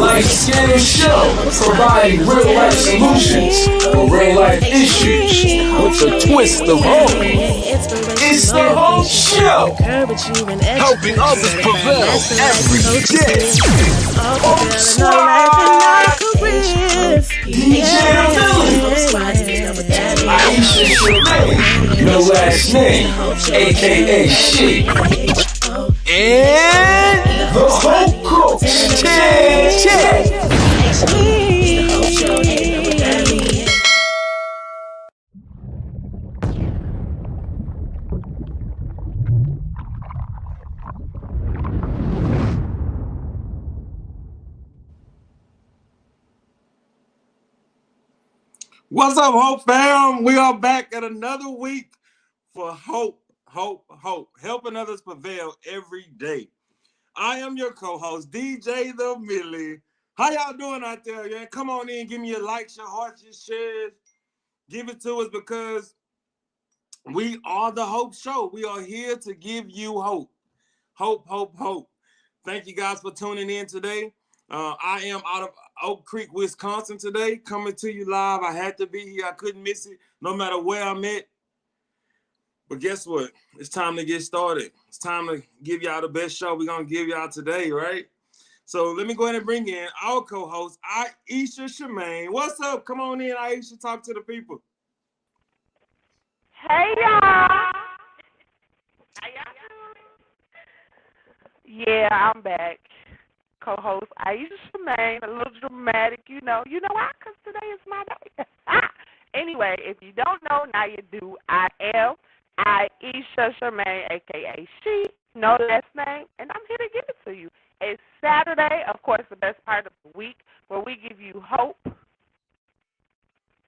Lastname Show, providing real life solutions for real life issues with a twist of hope. It's the Hope Show, helping others prevail every day. Hopesquad, DJ S.H.E, no last name, aka S.H.E, and the Hope Coach, check. What's up, Hope fam? We are back at another week for Hope, helping others prevail every day. I am your co-host, DJ The Millie. How y'all doing out there, man? Come on in, give me your likes, your hearts, your shares. Give it to us because we are the Hope Show. We are here to give you hope. Hope. Thank you guys for tuning in today. I am out of Oak Creek, Wisconsin today, coming to you live. I had to be here. I couldn't miss it, no matter where I'm at. But guess what? It's time to get started. It's time to give y'all the best show we're going to give y'all today, right? So let me go ahead and bring in our co-host, S.H.E. What's up? Come on in, Aisha. Talk to the people. Hey, y'all. How y'all doing? Yeah, I'm back. Co-host S.H.E, a little dramatic, you know why? Because today is my day. Anyway, if you don't know, now you do. I am S.H.E, a.k.a. She, no last name, and I'm here to give it to you. It's Saturday, of course, the best part of the week, where we give you hope.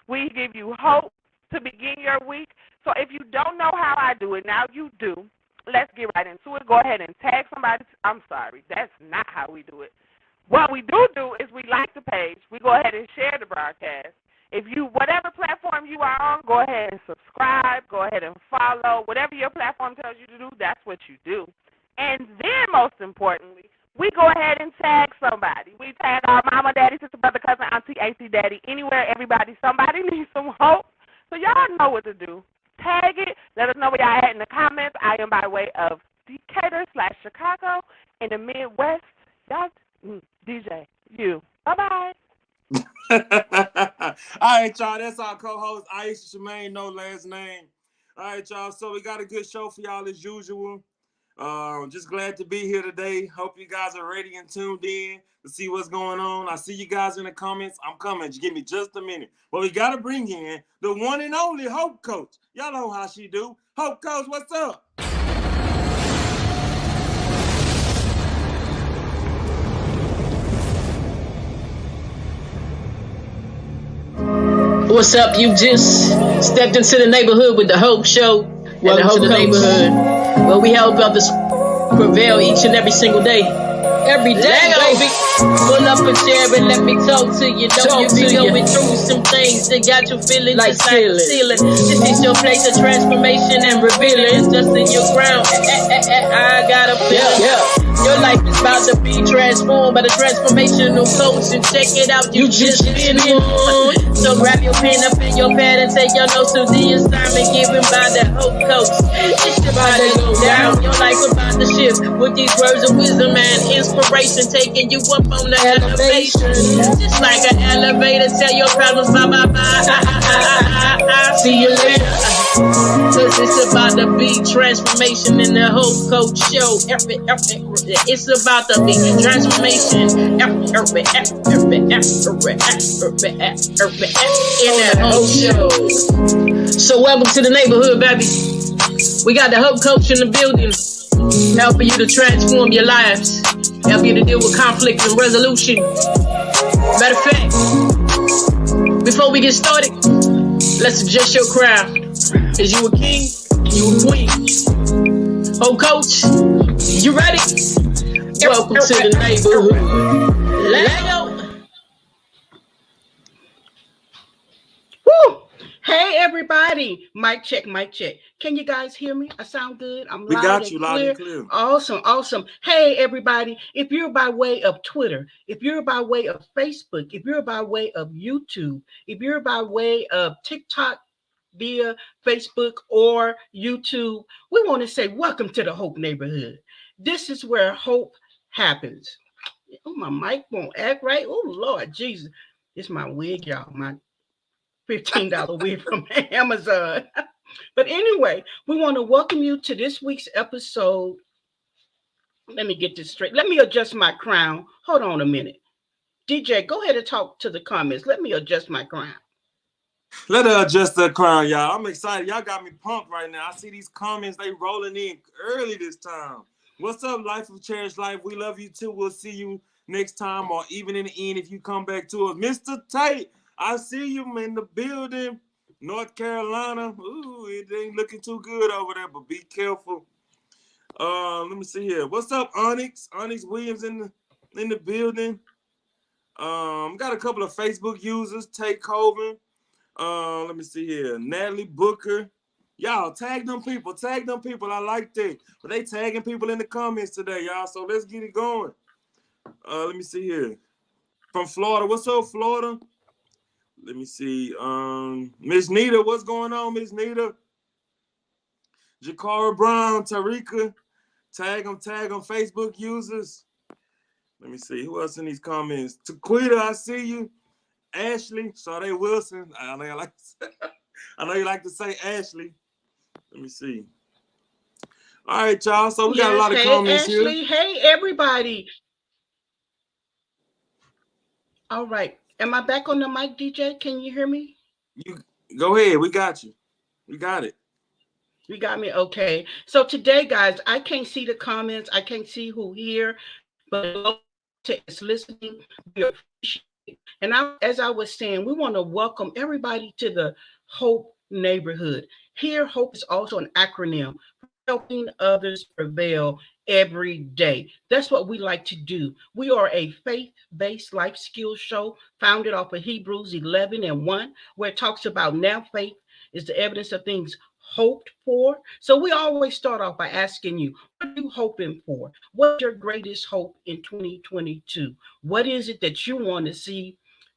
We give you hope to begin your week. So if you don't know how I do it, now you do. Let's get right into it. Go ahead and tag somebody. I'm sorry, that's not how we do it. What we do is we like the page. We go ahead and share the broadcast. If you, whatever platform you are on, go ahead and subscribe. Go ahead and follow. Whatever your platform tells you to do, that's what you do. And then, most importantly, we go ahead and tag somebody. We tag our mama, daddy, sister, brother, cousin, auntie, AC, daddy, anywhere, everybody. Somebody needs some hope. So y'all know what to do. Tag it. Let us know what y'all had in the comments. I am by way of Decatur/Chicago in the Midwest. Y'all, DJ, you. Bye-bye. All right, y'all. That's our co-host, S.H.E, no last name. All right, y'all. So we got a good show for y'all as usual. Just glad to be here today. Hope you guys are ready and tuned in to see what's going on. I see you guys in the comments. I'm coming. Just give me just a minute. But we got to bring in the one and only Hope Coach. Y'all know how she do. Hope Coach, what's up? What's up? You just stepped into the neighborhood with the Hope Show. Welcome to the neighborhood where we help others prevail each and every single day. every day, baby. Pull up a chair and let me talk to you. Know you be going through some things that got you feeling like just like the ceiling. This is your place of transformation and revealing. Just in your ground. I got a feeling. Your life is about to be transformed by the transformational coach. And check it out, you just been in one. So grab your pen up in your pad and take your notes to the assignment given by the Hope Coach. It's about to go down. Your life about to shift with these words of wisdom and inspiration, taking you up on the elevation. Just like an elevator, tell your problems bye bye bye. I see you later. Cause it's about to be transformation in the Hope Coach show. It's about to be transformation in the Hope show. So welcome to the neighborhood, baby. We got the Hope Coach in the building, helping you to transform your lives, help you to deal with conflict and resolution. Matter of fact, before we get started, let's adjust your crowd. Is you a king? You a queen? Hope Coach, you ready? Welcome to the neighborhood. Let's go. Woo! Hey everybody! Mic check, mic check. Can you guys hear me? I sound good. I'm We loud got and you clear. loud and clear. Awesome, awesome. Hey everybody! If you're by way of Twitter, if you're by way of Facebook, if you're by way of YouTube, if you're by way of TikTok via Facebook or YouTube, we want to say welcome to the Hope neighborhood. This is where hope happens. Oh, my mic won't act right. Oh Lord Jesus. It's my wig, y'all. My $15 wig from Amazon. But anyway, we want to welcome you to this week's episode. Let me get this straight. Let me adjust my crown. Hold on a minute. DJ, go ahead and talk to the comments. Let me adjust my crown. Let her adjust the crown, y'all. I'm excited. Y'all got me pumped right now. I see these comments. They rolling in early this time. What's up, Life of Cherished Life? We love you too. We'll see you next time or even in the end if you come back to us. Mr. Tate, I see you in the building. North Carolina. Ooh, it ain't looking too good over there, but be careful. Let me see here. What's up, Onyx? Onyx Williams in the building. Got a couple of Facebook users. Tate Colvin. Let me see here. Natalie Booker. Y'all, tag them people. Tag them people. I like that. But they tagging people in the comments today, y'all. So let's get it going. Let me see here. From Florida. What's up, Florida? Let me see. Miss Nita, what's going on, Miss Nita? Jakara Brown, Tarika. Tag them, Facebook users. Let me see. Who else in these comments? Taquita, I see you. Ashley, Sade Wilson. I know you like to say Ashley. Let me see. All right, y'all. So we got a lot of comments Ashley. here. Hey, everybody. All right. Am I back on the mic, DJ? Can you hear me? You go ahead. We got you. We got it. You got me? Okay. So today, guys, I can't see the comments. I can't see who here, but it's listening. We appreciate it. And as I was saying, we want to welcome everybody to the Hope neighborhood. Here, Hope is also an acronym for Helping Others Prevail Every Day. That's what we like to do. We are a faith-based life skills show founded off of Hebrews 11:1, where it talks about now faith is the evidence of things hoped for. So we always start off by asking you, what are you hoping for? What's your greatest hope in 2022? What is it that you want to see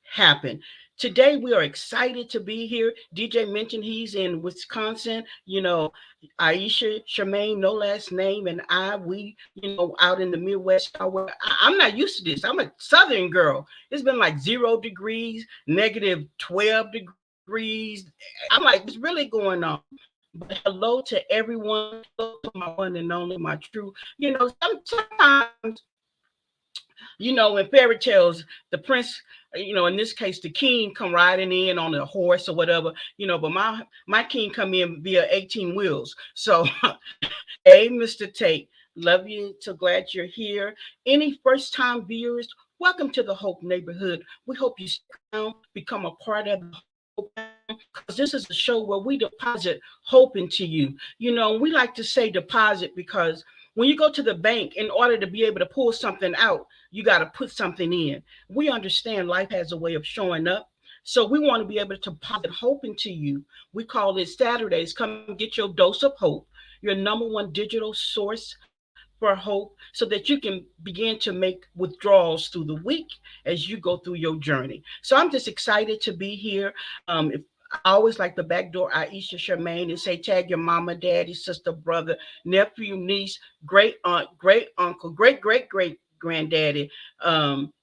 happen? Today, we are excited to be here. DJ mentioned he's in Wisconsin. You know, Aisha, Charmaine, no last name, and we, out in the Midwest. I'm not used to this. I'm a Southern girl. It's been like 0 degrees, negative 12 degrees. I'm like, what's really going on? But hello to everyone. Hello to my one and only, my true. Sometimes, in fairy tales, the prince, in this case, the king come riding in on a horse or whatever, but my king come in via 18 wheels. So, hey, Mr. Tate, love you. So glad you're here. Any first-time viewers, welcome to the Hope neighborhood. We hope you stick around, become a part of the Hope, because this is a show where we deposit hope into you. We like to say deposit because When you go to the bank, in order to be able to pull something out, you got to put something in. We understand life has a way of showing up. So we want to be able to deposit hope into you. We call it Saturdays. Come get your dose of hope, your number one digital source for hope, so that you can begin to make withdrawals through the week as you go through your journey. So I'm just excited to be here. If I always like the back door, Aisha Charmaine, and say tag your mama, daddy, sister, brother, nephew, niece, great aunt, great uncle, great granddaddy, um,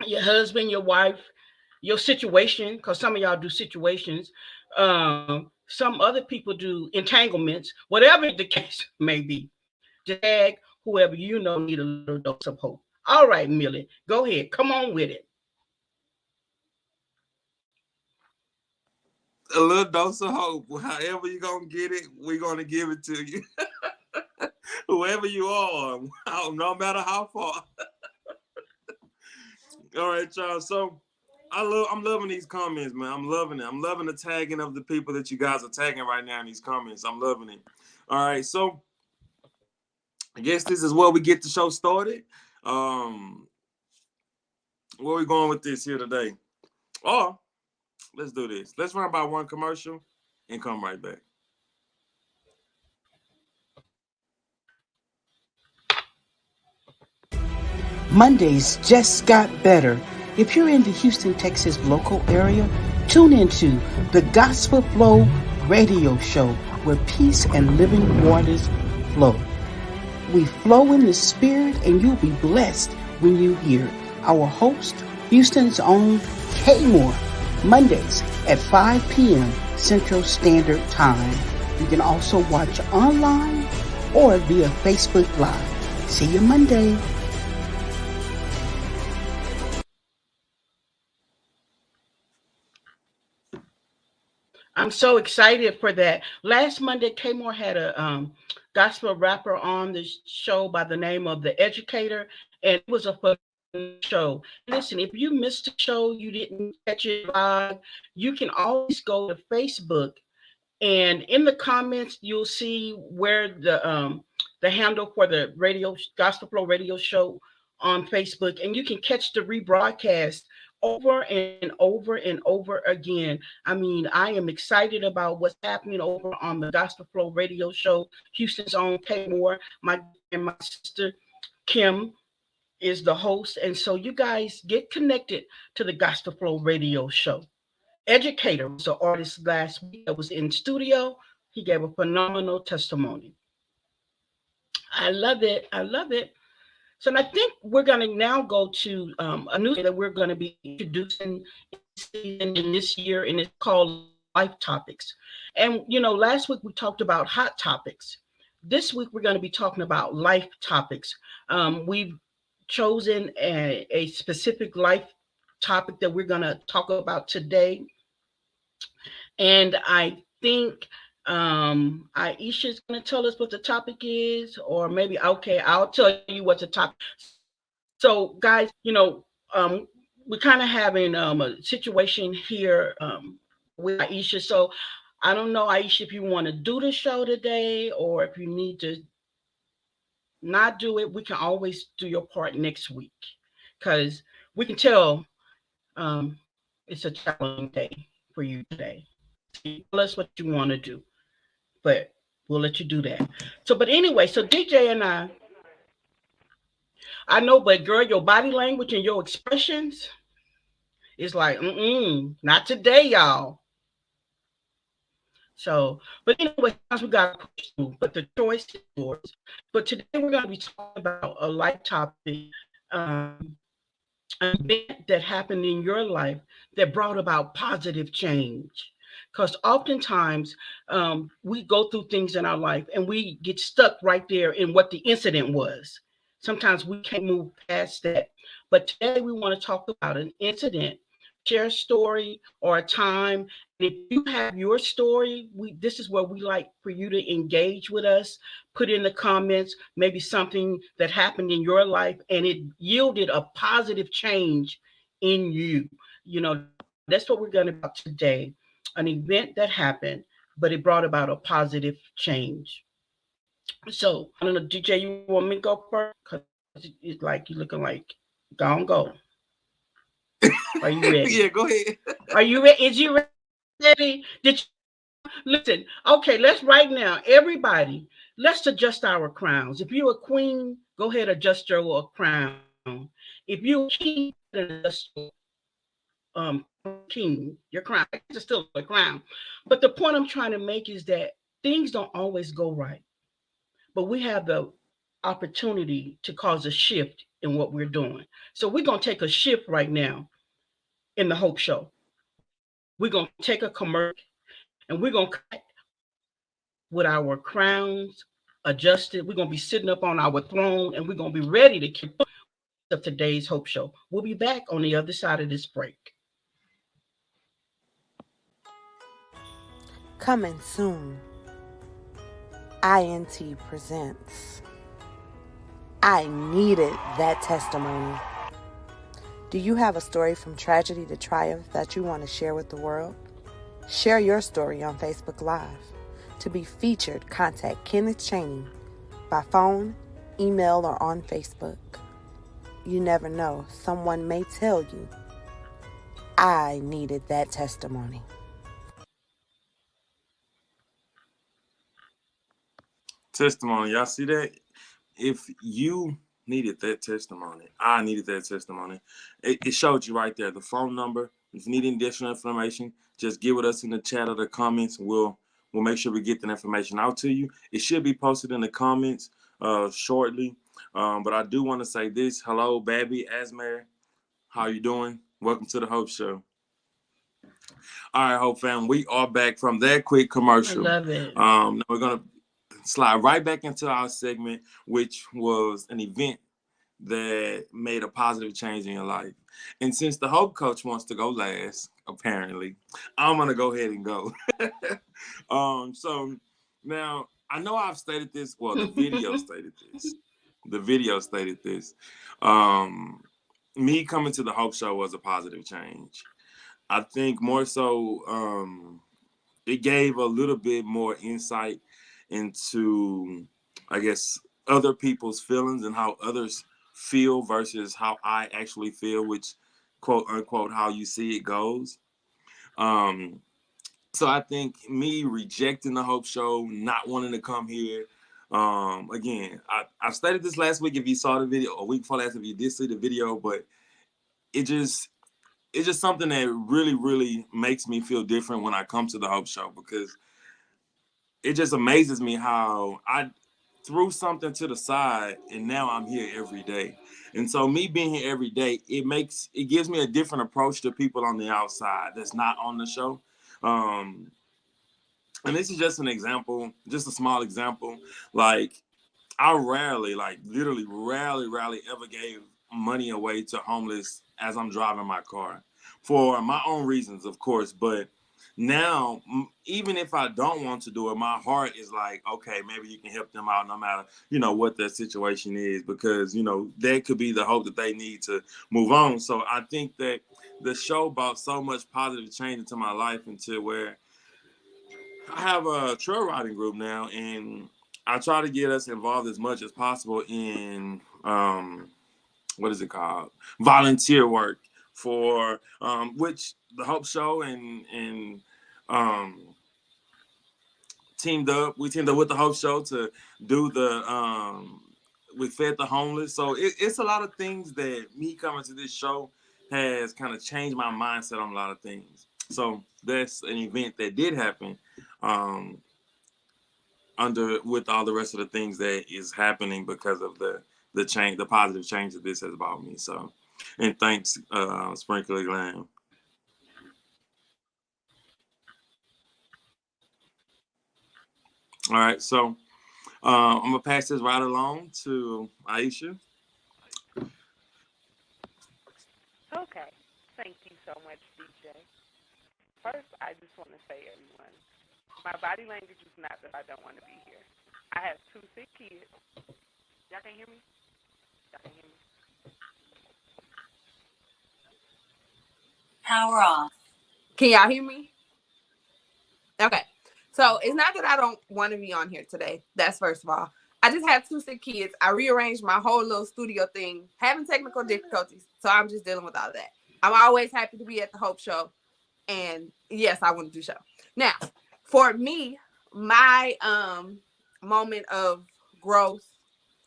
your husband, your wife, your situation, because some of y'all do situations. Some other people do entanglements, whatever the case may be. Just tag whoever you know need a little dose of hope. All right, Millie, go ahead. Come on with it. A little dose of hope. However you're gonna get it, we're gonna give it to you. Whoever you are, no matter how far. All right, y'all. So I'm loving these comments, man. I'm loving it. I'm loving the tagging of the people that you guys are tagging right now in these comments. I'm loving it. All right, so I guess this is where we get the show started. Um, where we going with this here today? Oh, let's do this. Let's run by one commercial and come right back. Mondays just got better. If you're in the Houston, Texas local area, tune into the Gospel Flow radio show where peace and living waters flow. We flow in the spirit and you'll be blessed when you hear our host, Houston's own K Moore, Mondays at 5 p.m. Central Standard Time. You can also watch online or via Facebook Live. See you Monday. I'm so excited for that. Last Monday, K Moore had a gospel rapper on the show by the name of The Educator, and it was a phenomenal show. Listen, if you missed the show, you didn't catch it live, you can always go to Facebook, and in the comments you'll see where the handle for the radio Gospel Flow radio show on Facebook, and you can catch the rebroadcast over and over and over again. I mean, I am excited about what's happening over on the Gospel Flow radio show. Houston's own K Moore, my and my sister Kim is the host, and so you guys get connected to the Gospel Flow radio show. Educator was the artist last week that was in studio. He gave a phenomenal testimony. I love it. I love it. So I think we're going to now go to a new thing that we're going to be introducing in this season, in this year, and it's called Life Topics. And, last week we talked about hot topics. This week we're going to be talking about life topics. We've chosen a specific life topic that we're going to talk about today. And I think Aisha is going to tell us what the topic is, or maybe, okay, I'll tell you what the topic. So, guys, we're kind of having a situation here with Aisha. So, I don't know, Aisha, if you want to do the show today, or if you need to not do it, we can always do your part next week, because we can tell it's a challenging day for you today. So you tell us what you want to do, but we'll let you do that. So, but anyway, so DJ and I know, but girl, your body language and your expressions is like, not today, y'all. So, but anyway, sometimes we got to push through, but the choice is yours. But today we're going to be talking about a life topic, um, an event that happened in your life that brought about positive change. Because oftentimes we go through things in our life and we get stuck right there in what the incident was. Sometimes we can't move past that. But today we want to talk about an incident, share a story or a time. And if you have your story, this is where we like for you to engage with us. Put in the comments maybe something that happened in your life and it yielded a positive change in you. That's what we're going to about today. An event that happened, but it brought about a positive change. So I don't know, DJ, you want me to go first? Because it's like you looking like go. Are you ready? Yeah, go ahead. Are you ready? Is you ready? Did you listen? Okay, let's right now, everybody. Let's adjust our crowns. If you're a queen, go ahead adjust your crown. If you're a king, adjust your king, your crown. It's still a crown. But the point I'm trying to make is that things don't always go right, but we have the opportunity to cause a shift in what we're doing. So we're gonna take a shift right now in the Hope Show. We're gonna take a commercial and we're gonna cut with our crowns adjusted. We're gonna be sitting up on our throne and we're gonna be ready to keep of today's Hope Show. We'll be back on the other side of this break. Coming soon, INT presents I Needed That Testimony. Do you have a story from tragedy to triumph that you want to share with the world? Share your story on Facebook Live. To be featured, contact Kenneth Chaney by phone, email, or on Facebook. You never know, someone may tell you, I needed that testimony. Testimony. Y'all see that? If you needed that testimony, I needed that testimony. It showed you right there the phone number. If you need any additional information, just give it us in the chat or the comments. We'll make sure we get that information out to you. It should be posted in the comments shortly. But I do want to say this. Hello, Babby, Asmer. How you doing? Welcome to the Hope Show. All right, Hope fam, we are back from that quick I commercial. love it. Now we're gonna slide right back into our segment, which was an event that made a positive change in your life. And since the Hope Coach wants to go last, apparently, I'm gonna go ahead and go. So now I know I've stated this. Well, the video stated this. The video stated this. Me coming to the Hope Show was a positive change. I think more so, it gave a little bit more insight into, I guess, other people's feelings and how others feel versus how I actually feel, which, quote unquote, how you see it goes. Um, so I think me rejecting the Hope Show, not wanting to come here. Again, I stated this last week if you saw the video, a week before last if you did see the video, but it just it's just something that really, really makes me feel different when I come to the Hope Show, because it just amazes me how I threw something to the side and now I'm here every day. And so me being here every day, it gives me a different approach to people on the outside that's not on the show. Um, and this is just an example, just a small example. Like, I rarely, like literally rarely ever gave money away to homeless as I'm driving my car for my own reasons, of course. But now, even if I don't want to do it, my heart is like, okay, maybe you can help them out no matter, what their situation is, because, that could be the hope that they need to move on. So I think that the show brought so much positive change into my life, into where I have a trail riding group now, and I try to get us involved as much as possible in what is it called? Volunteer work for which the Hope Show and um, we teamed up with the Hope Show to do we fed the homeless. So it's a lot of things that me coming to this show has kind of changed my mindset on a lot of things. So that's an event that did happen. Um, with all the rest of the things that is happening because of the change, the positive change that this has brought me. So, and thanks, Sprinkler Glam. All right, so I'm gonna pass this right along to Aisha. Okay. Thank you so much, DJ. First, I just want to say, everyone, my body language is not that I don't want to be here. I have two sick kids. Y'all can hear me? Y'all can hear me? Power off. Can y'all hear me? Okay. So it's not that I don't want to be on here today. That's first of all. I just have 2 sick kids. I rearranged my whole little studio thing, having technical difficulties. So I'm just dealing with all that. I'm always happy to be at the Hope Show. And yes, I want to do show. Now, for me, my moment of growth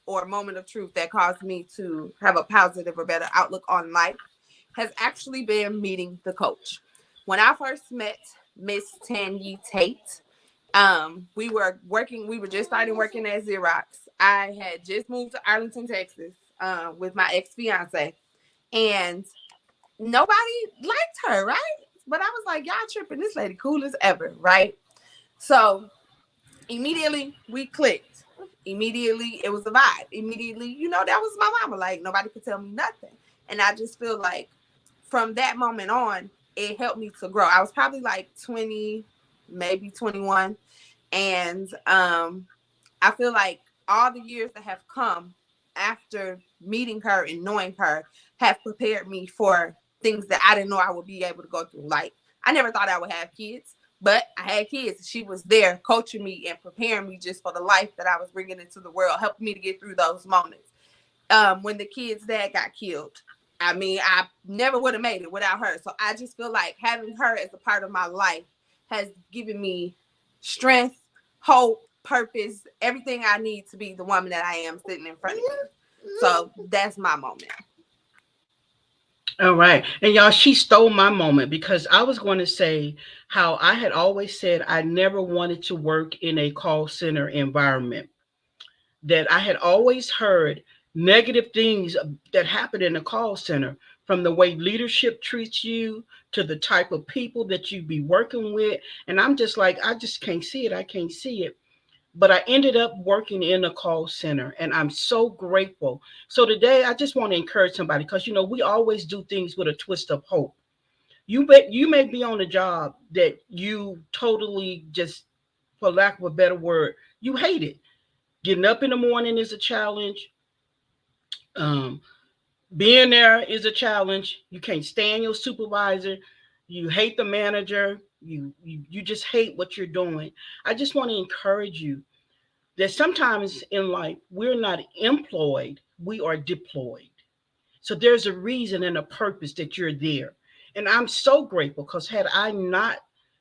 or moment of truth that caused me to have a positive or better outlook on life has actually been meeting the coach. When I first met Miss Tanya Tate, we were just starting working at Xerox. I had just moved to Arlington, Texas, with my ex-fiance, and nobody liked her, right? But I was like, y'all tripping, this lady cool as ever, right? So immediately we clicked. Immediately it was a vibe. Immediately, that was my mama. Like, nobody could tell me nothing. And I just feel like from that moment on, it helped me to grow. I was probably like 20, maybe 21. And I feel like all the years that have come after meeting her and knowing her have prepared me for things that I didn't know I would be able to go through. Like, I never thought I would have kids, but I had kids. She was there coaching me and preparing me just for the life that I was bringing into the world, helping me to get through those moments. When the kid's dad got killed, I mean, I never would have made it without her. So I just feel like having her as a part of my life has given me strength, hope, purpose, everything I need to be the woman that I am sitting in front of you. So that's my moment. All right. And y'all, she stole my moment because I was going to say how I had always said I never wanted to work in a call center environment. That I had always heard negative things that happen in a call center, from the way leadership treats you to the type of people that you be working with. And I'm just like, I just can't see it. I can't see it. But I ended up working in a call center and I'm so grateful. So today I just want to encourage somebody because, we always do things with a twist of hope. You may be on a job that you totally just, for lack of a better word, you hate it. Getting up in the morning is a challenge. Um, Being there is a challenge. You can't stand your supervisor. You hate the manager. You just hate what you're doing. I just want to encourage you that sometimes in life we're not employed, we are deployed. So there's a reason and a purpose that you're there. And I'm so grateful because had I not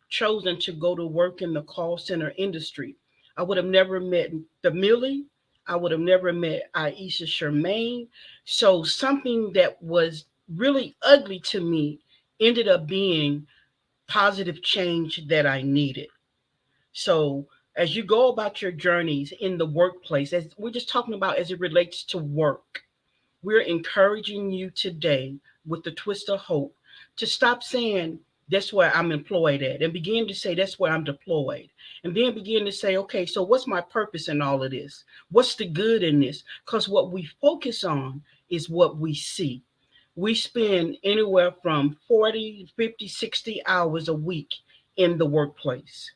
chosen to go to work in the call center industry, I would have never met the Millie. I would have never met Aisha Shermaine. So something that was really ugly to me ended up being positive change that I needed. So as you go about your journeys in the workplace, as we're just talking about as it relates to work, we're encouraging you today with the twist of hope to stop saying that's where I'm employed at and begin to say that's where I'm deployed. And then begin to say, okay, so what's my purpose in all of this? What's the good in this? Because what we focus on is what we see. We spend anywhere from 40, 50, 60 hours a week in the workplace.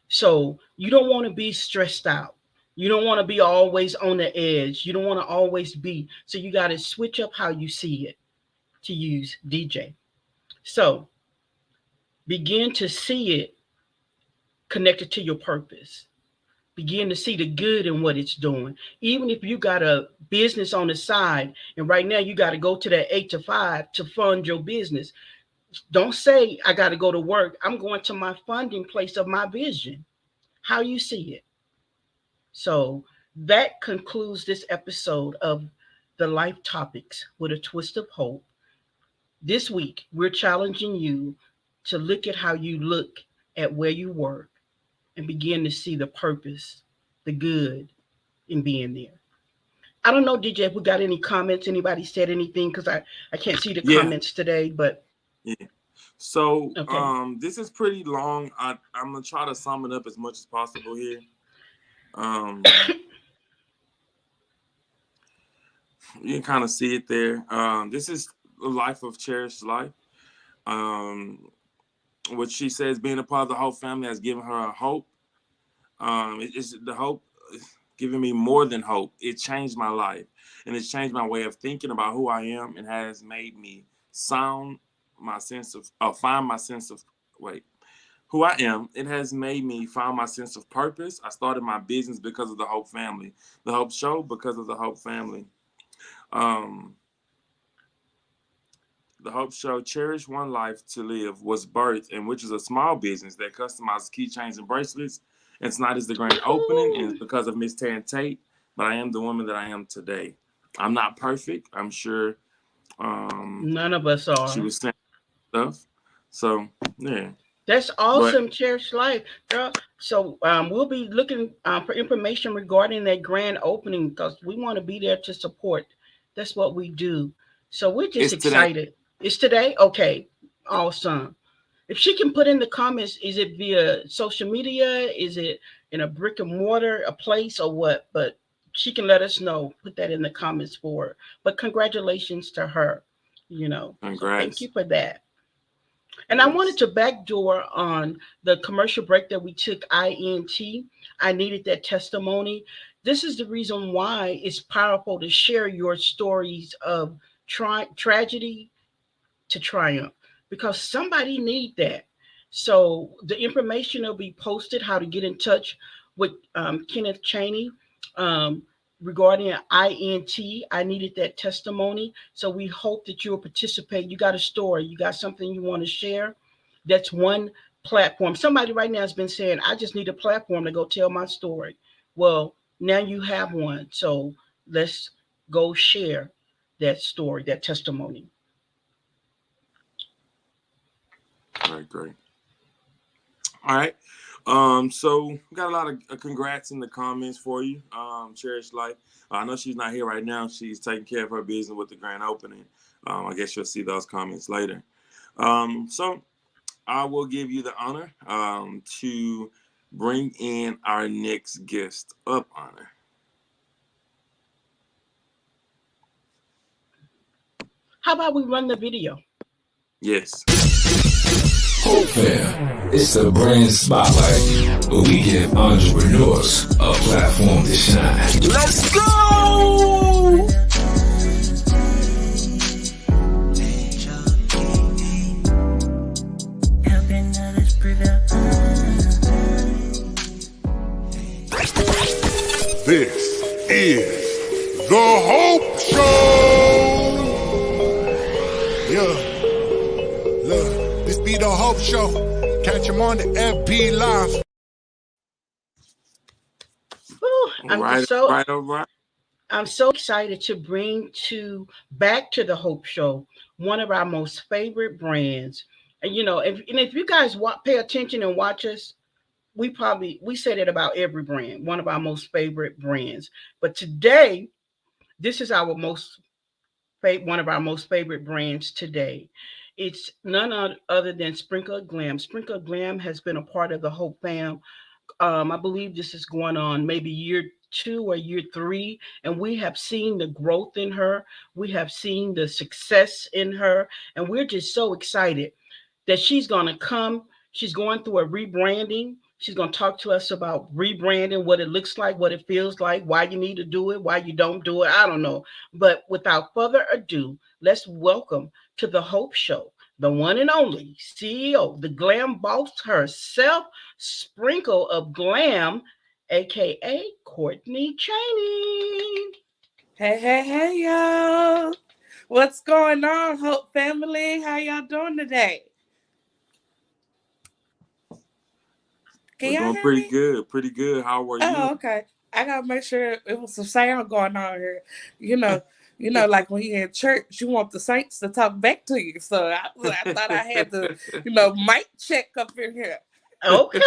So you don't want to be stressed out. You don't want to be always on the edge. You don't want to always be. So you got to switch up how you see it, to use DJ. So begin to see it connected to your purpose. Begin to see the good in what it's doing. Even if you got a business on the side and right now you got to go to that 8 to 5 to fund your business. Don't say, I got to go to work. I'm going to my funding place of my vision. How you see it. So that concludes this episode of the Life Topics with a Twist of Hope. This week, we're challenging you to look at how you look at where you work and begin to see the purpose, the good in being there. I don't know, DJ, if we got any comments. Anybody said anything? Because I can't see the comments today, but. Yeah. So okay. This is pretty long. I'm going to try to sum it up as much as possible here. You can kind of see it there. This is a life of cherished life. What she says, being a part of the whole family has given her a hope. It's the hope giving me more than hope. It changed my life, and it's changed my way of thinking about who I am, and has made me find my sense of who I am. It has made me find my sense of purpose. I started my business because of the Hope family, the Hope Show because of the Hope family. Um, the Hope Show, Cherish One Life to Live, was birthed, and which is a small business that customizes keychains and bracelets. And tonight is the grand opening, and it's because of Miss Tan Tate, but I am the woman that I am today. I'm not perfect. I'm sure None of us are. she was saying stuff. So, yeah. That's But awesome, Cherish Life, girl. So we'll be looking for information regarding that grand opening because we want to be there to support. That's what we do. So we're just it's today. excited. It's today? Okay. Awesome. If she can put in the comments, is it via social media? Is it in a brick and mortar, a place, or what? But she can let us know. Put that in the comments for her. But congratulations to her. So thank you Congrats. for that. And I wanted Yes. to backdoor on the commercial break that we took, INT. I needed that testimony. This is the reason why it's powerful to share your stories of tragedy to triumph because somebody need that. So the information will be posted how to get in touch with Kenneth Cheney um, regarding INT. I needed that testimony. So we hope that you'll participate. You got a story, you got something you want to share. That's one platform. Somebody right now has been saying, I just need a platform to go tell my story. Well, now you have one. So let's go share that story, that testimony. All right, great. All right. So we got a lot of congrats in the comments for you. Cherish Life. I know she's not here right now. She's taking care of her business with the grand opening. I guess you'll see those comments later. So I will give you the honor to bring in our next guest of honor. How about we run the video? Yes. Hope Fam, it's the Brand Spotlight, where we give entrepreneurs a platform to shine. Let's go! Helping others prevail. This is the Hope Show. Yeah. Look, this be the Hope Show. Catch him on the FB Live. Ooh, I'm so excited to bring back to the Hope Show one of our most favorite brands. And if you guys pay attention and watch us, we said it about every brand, one of our most favorite brands. But today, this is one of our most favorite brands today. It's none other than Sprinkle Glam. Sprinkle Glam has been a part of the Hope fam. I believe this is going on maybe year 2 or year 3, and we have seen the growth in her. We have seen the success in her, and we're just so excited that she's going to come. She's going through a rebranding. She's going to talk to us about rebranding, what it looks like, what it feels like, why you need to do it, why you don't do it. I don't know. But without further ado, let's welcome to the Hope Show the one and only CEO, the glam boss herself, Sprinkle of Glam, aka Courtney Cheney. Hey, y'all. What's going on, Hope family? How y'all doing today? We're doing pretty good. Pretty good. How are you? Oh, okay. I gotta make sure it was some sound going on here. You know, like when you're in church, you want the saints to talk back to you. So I thought I had to, mic check up in here. Okay.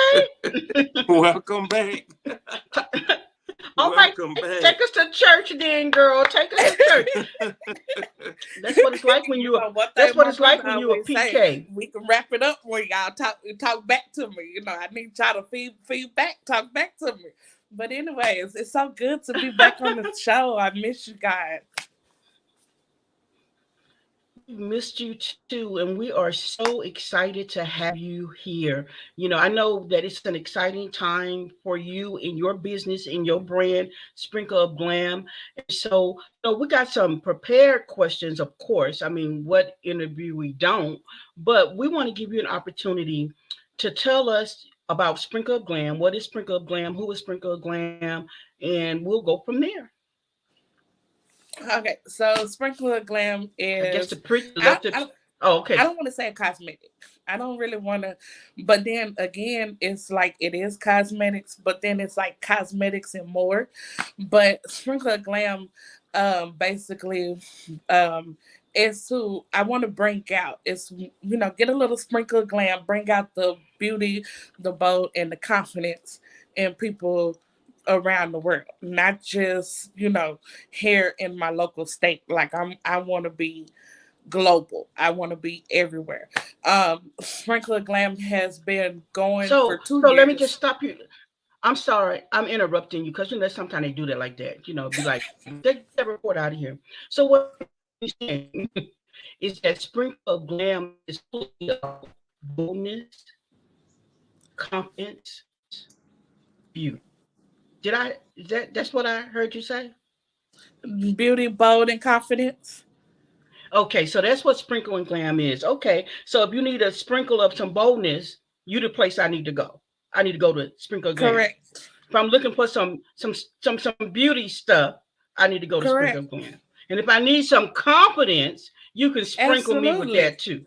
Welcome back. All right, take us to church then, girl. Take us to church. That's what it's like when you. That's what it's like when you a PK. Say, we can wrap it up when y'all talk back to me. I need y'all to feedback, talk back to me. But anyways, it's so good to be back on the show. I miss you guys. We missed you too, and we are so excited to have you here. I know that it's an exciting time for you in your business, in your brand, Sprinkle of Glam. And so, we got some prepared questions, of course. I mean, what interview we don't, but we want to give you an opportunity to tell us about Sprinkle of Glam. What is Sprinkle of Glam? Who is Sprinkle of Glam? And we'll go from there. Okay, so Sprinkler Glam I guess the is pretty I, left it. I Oh, I okay. don't want to say cosmetic. I don't really want to, but then again, it's like it is cosmetics, but then it's like cosmetics and more. But Sprinkler Glam, basically, um, is to I want to bring out. It's get a little sprinkle of glam, bring out the beauty, the bold, and the confidence in people around the world, not just here in my local state. Like I want to be global. I want to be everywhere. Sprinkler Glam has been going for So, two so let me just years. stop you. I'm sorry, I'm interrupting you because sometimes they do that like that. Be like, take that report out of here. So what you're saying is that Sprinkle of Glam is fully of boldness, confidence, beauty. Did I? Is that's what I heard you say? Beauty, bold, and confidence. Okay, so that's what Sprinkle and Glam is. Okay, so if you need a sprinkle of some boldness, you the place I need to go. I need to go to Sprinkle Glam. Correct. If I'm looking for some beauty stuff, I need to go to Sprinkle Correct. Glam. And if I need some confidence, you can sprinkle me with Absolutely. that too.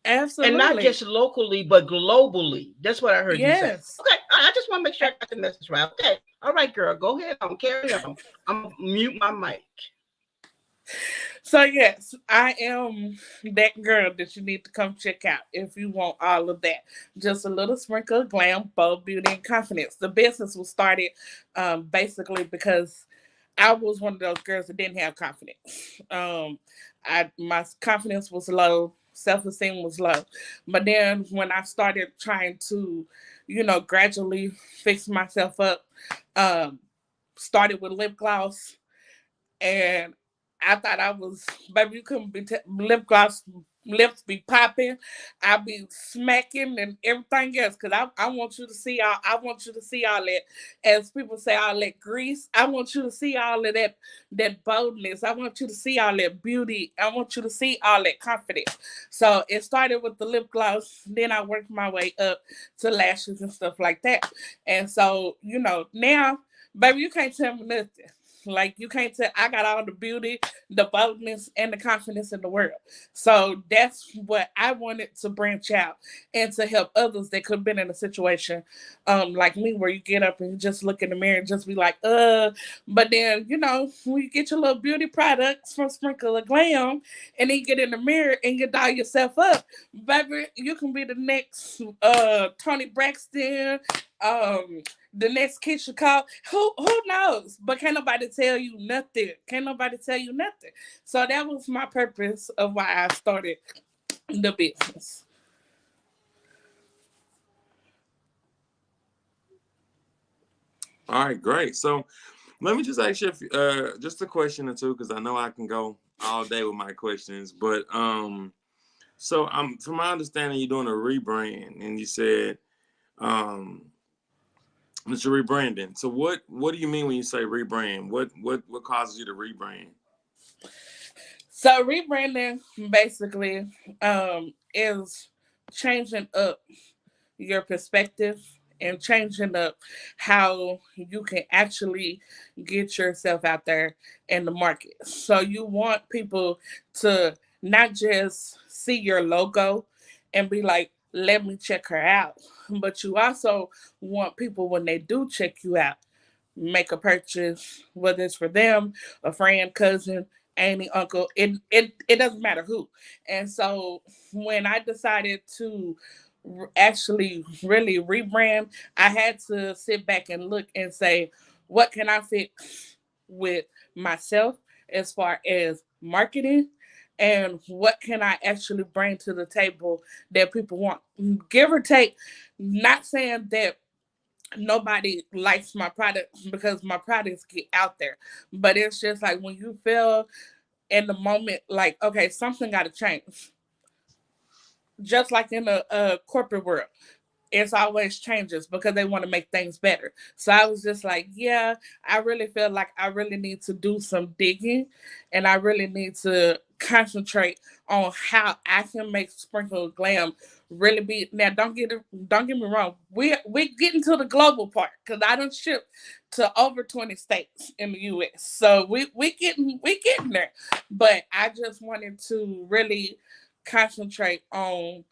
And not Absolutely. just locally, but globally. That's what I heard you say. Yes. Okay, I just want to make sure I got the message right. Okay, all right, girl, go ahead on, carry on. I'm gonna mute my mic. So yes, I am that girl that you need to come check out if you want all of that. Just a little sprinkle of glam, bold, beauty, and confidence. The business was started basically because I was one of those girls that didn't have confidence. My confidence was low, self esteem was low. But then when I started trying to, gradually fix myself up, um, started with lip gloss, and I thought I was, baby, you couldn't be lip gloss, lips be popping, I be smacking and everything else, because I want you to see all, I want you to see all that, as people say, all that grease. I want you to see all of that boldness. I want you to see all that beauty. I want you to see all that confidence. So it started with the lip gloss, then I worked my way up to lashes and stuff like that. And so, now, baby, you can't tell me nothing. Like, you can't tell, I got all the beauty, the boldness, and the confidence in the world. So that's what I wanted to branch out and to help others that could have been in a situation like me, where you get up and you just look in the mirror and just be like, but then, when you get your little beauty products from Sprinkle of Glam and then you get in the mirror and you doll yourself up, baby, you can be the next Tony Braxton, the next Keisha Cole. Who knows? But can't nobody tell you nothing. Can't nobody tell you nothing. So that was my purpose of why I started the business. All right, great. So let me just ask you just a question or two, because I know I can go all day with my questions. But so from my understanding, you're doing a rebrand, and you said that you're rebranding. So what do you mean when you say rebrand? What causes you to rebrand? So rebranding basically is changing up your perspective and changing up how you can actually get yourself out there in the market. So you want people to not just see your logo and be like, let me check her out. But you also want people, when they do check you out, make a purchase, whether it's for them, a friend, cousin, auntie, uncle, it doesn't matter who. And so when I decided to actually really rebrand, I had to sit back and look and say, what can I fix with myself as far as marketing? And what can I actually bring to the table that people want? Give or take, not saying that nobody likes my products, because my products get out there. But it's just like when you feel in the moment, like, okay, something got to change. Just like in a corporate world, it's always changes because they want to make things better. So I was just like, yeah, I really feel like I really need to do some digging, and I really need to concentrate on how I can make Sprinkle of Glam really be. Now, don't get me wrong. We're getting to the global part because I done ship to over 20 states in the U.S. So we getting there. But I just wanted to really concentrate on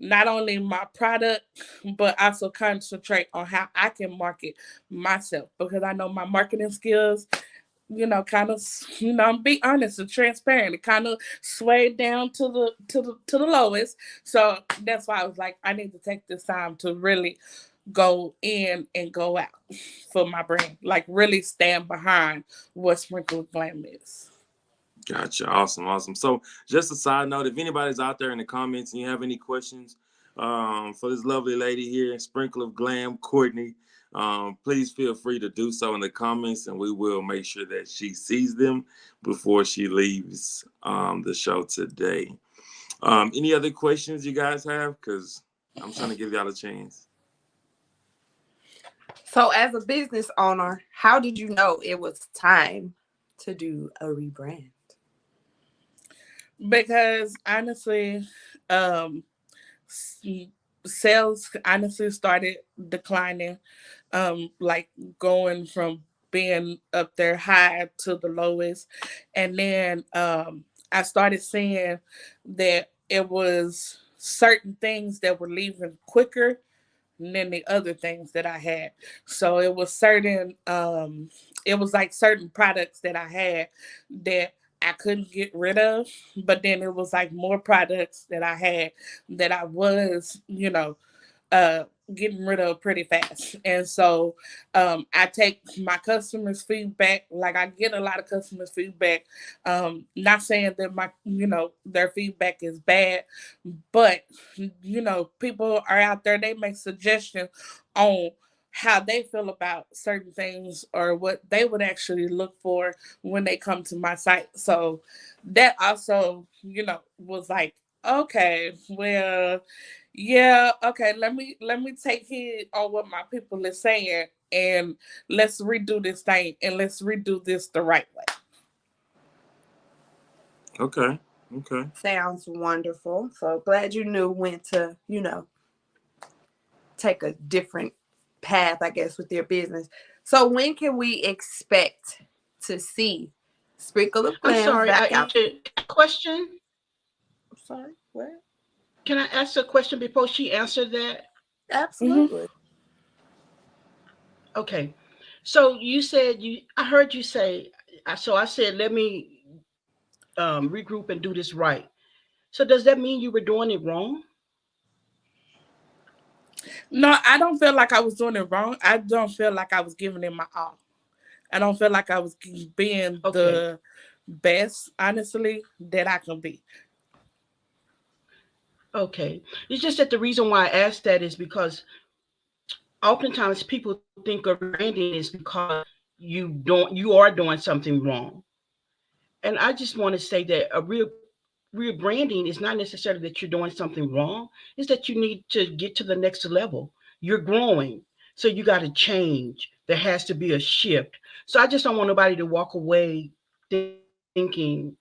not only my product, but also concentrate on how I can market myself because I know my marketing skills, kind of, be honest and transparent. It kind of swayed down to the lowest. So that's why I was like, I need to take this time to really go in and go out for my brand. Like really stand behind what Sprinkle Glam is. Gotcha. Awesome. So just a side note, if anybody's out there in the comments and you have any questions for this lovely lady here, Sprinkle of Glam, Courtney, please feel free to do so in the comments and we will make sure that she sees them before she leaves the show today. Any other questions you guys have? Because I'm trying to give y'all a chance. So as a business owner, how did you know it was time to do a rebrand? Because honestly, sales honestly started declining, like going from being up there high to the lowest. And then I started seeing that it was certain things that were leaving quicker than the other things that I had. So it was it was like certain products that I had that I couldn't get rid of, but then it was like more products that I had that I was, uh, getting rid of pretty fast. And so I take my customers' feedback. Like I get a lot of customers' feedback. Not saying that their feedback is bad, but people are out there. They make suggestions on how they feel about certain things or what they would actually look for when they come to my site. So that also, was like, okay, well, yeah, okay, let me take heed on what my people is saying and let's redo this thing and let's redo this the right way. Okay. Sounds wonderful. So glad you knew when to, take a different path, I guess, with your business. So when can we expect to see Sprinkle of I'm Glam sorry, back out? Question? I'm sorry, what? Can I ask a question before she answered that? Absolutely. Okay. So you said I heard you say, so I said, let me regroup and do this right. So does that mean you were doing it wrong? No, I don't feel like I was doing it wrong. I don't feel like I was giving it my all. I don't feel like I was being the best, honestly, that I can be. Okay. It's just that the reason why I asked that is because oftentimes people think of branding is because you are doing something wrong. And I just want to say that a real branding is not necessarily that you're doing something wrong. It's that you need to get to the next level. You're growing. So you got to change. There has to be a shift. So I just don't want nobody to walk away thinking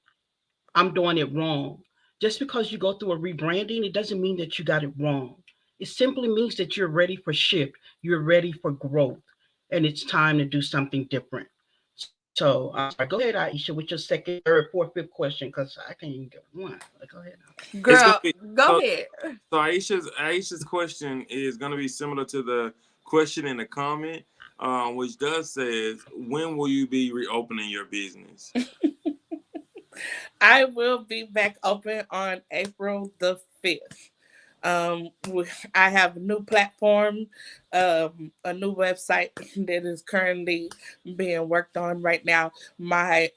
I'm doing it wrong. Just because you go through a rebranding, it doesn't mean that you got it wrong. It simply means that you're ready for shift. You're ready for growth. And it's time to do something different. So I'm sorry. Go ahead, Aisha, with your second, third, fourth, fifth question, because I can't even get one. Go ahead. It's gonna Girl, be go so, ahead. so Aisha's question is gonna be similar to the question in the comment, which does says, when will you be reopening your business? I will be back open on April the 5th. I have a new platform, a new website that is currently being worked on right now. My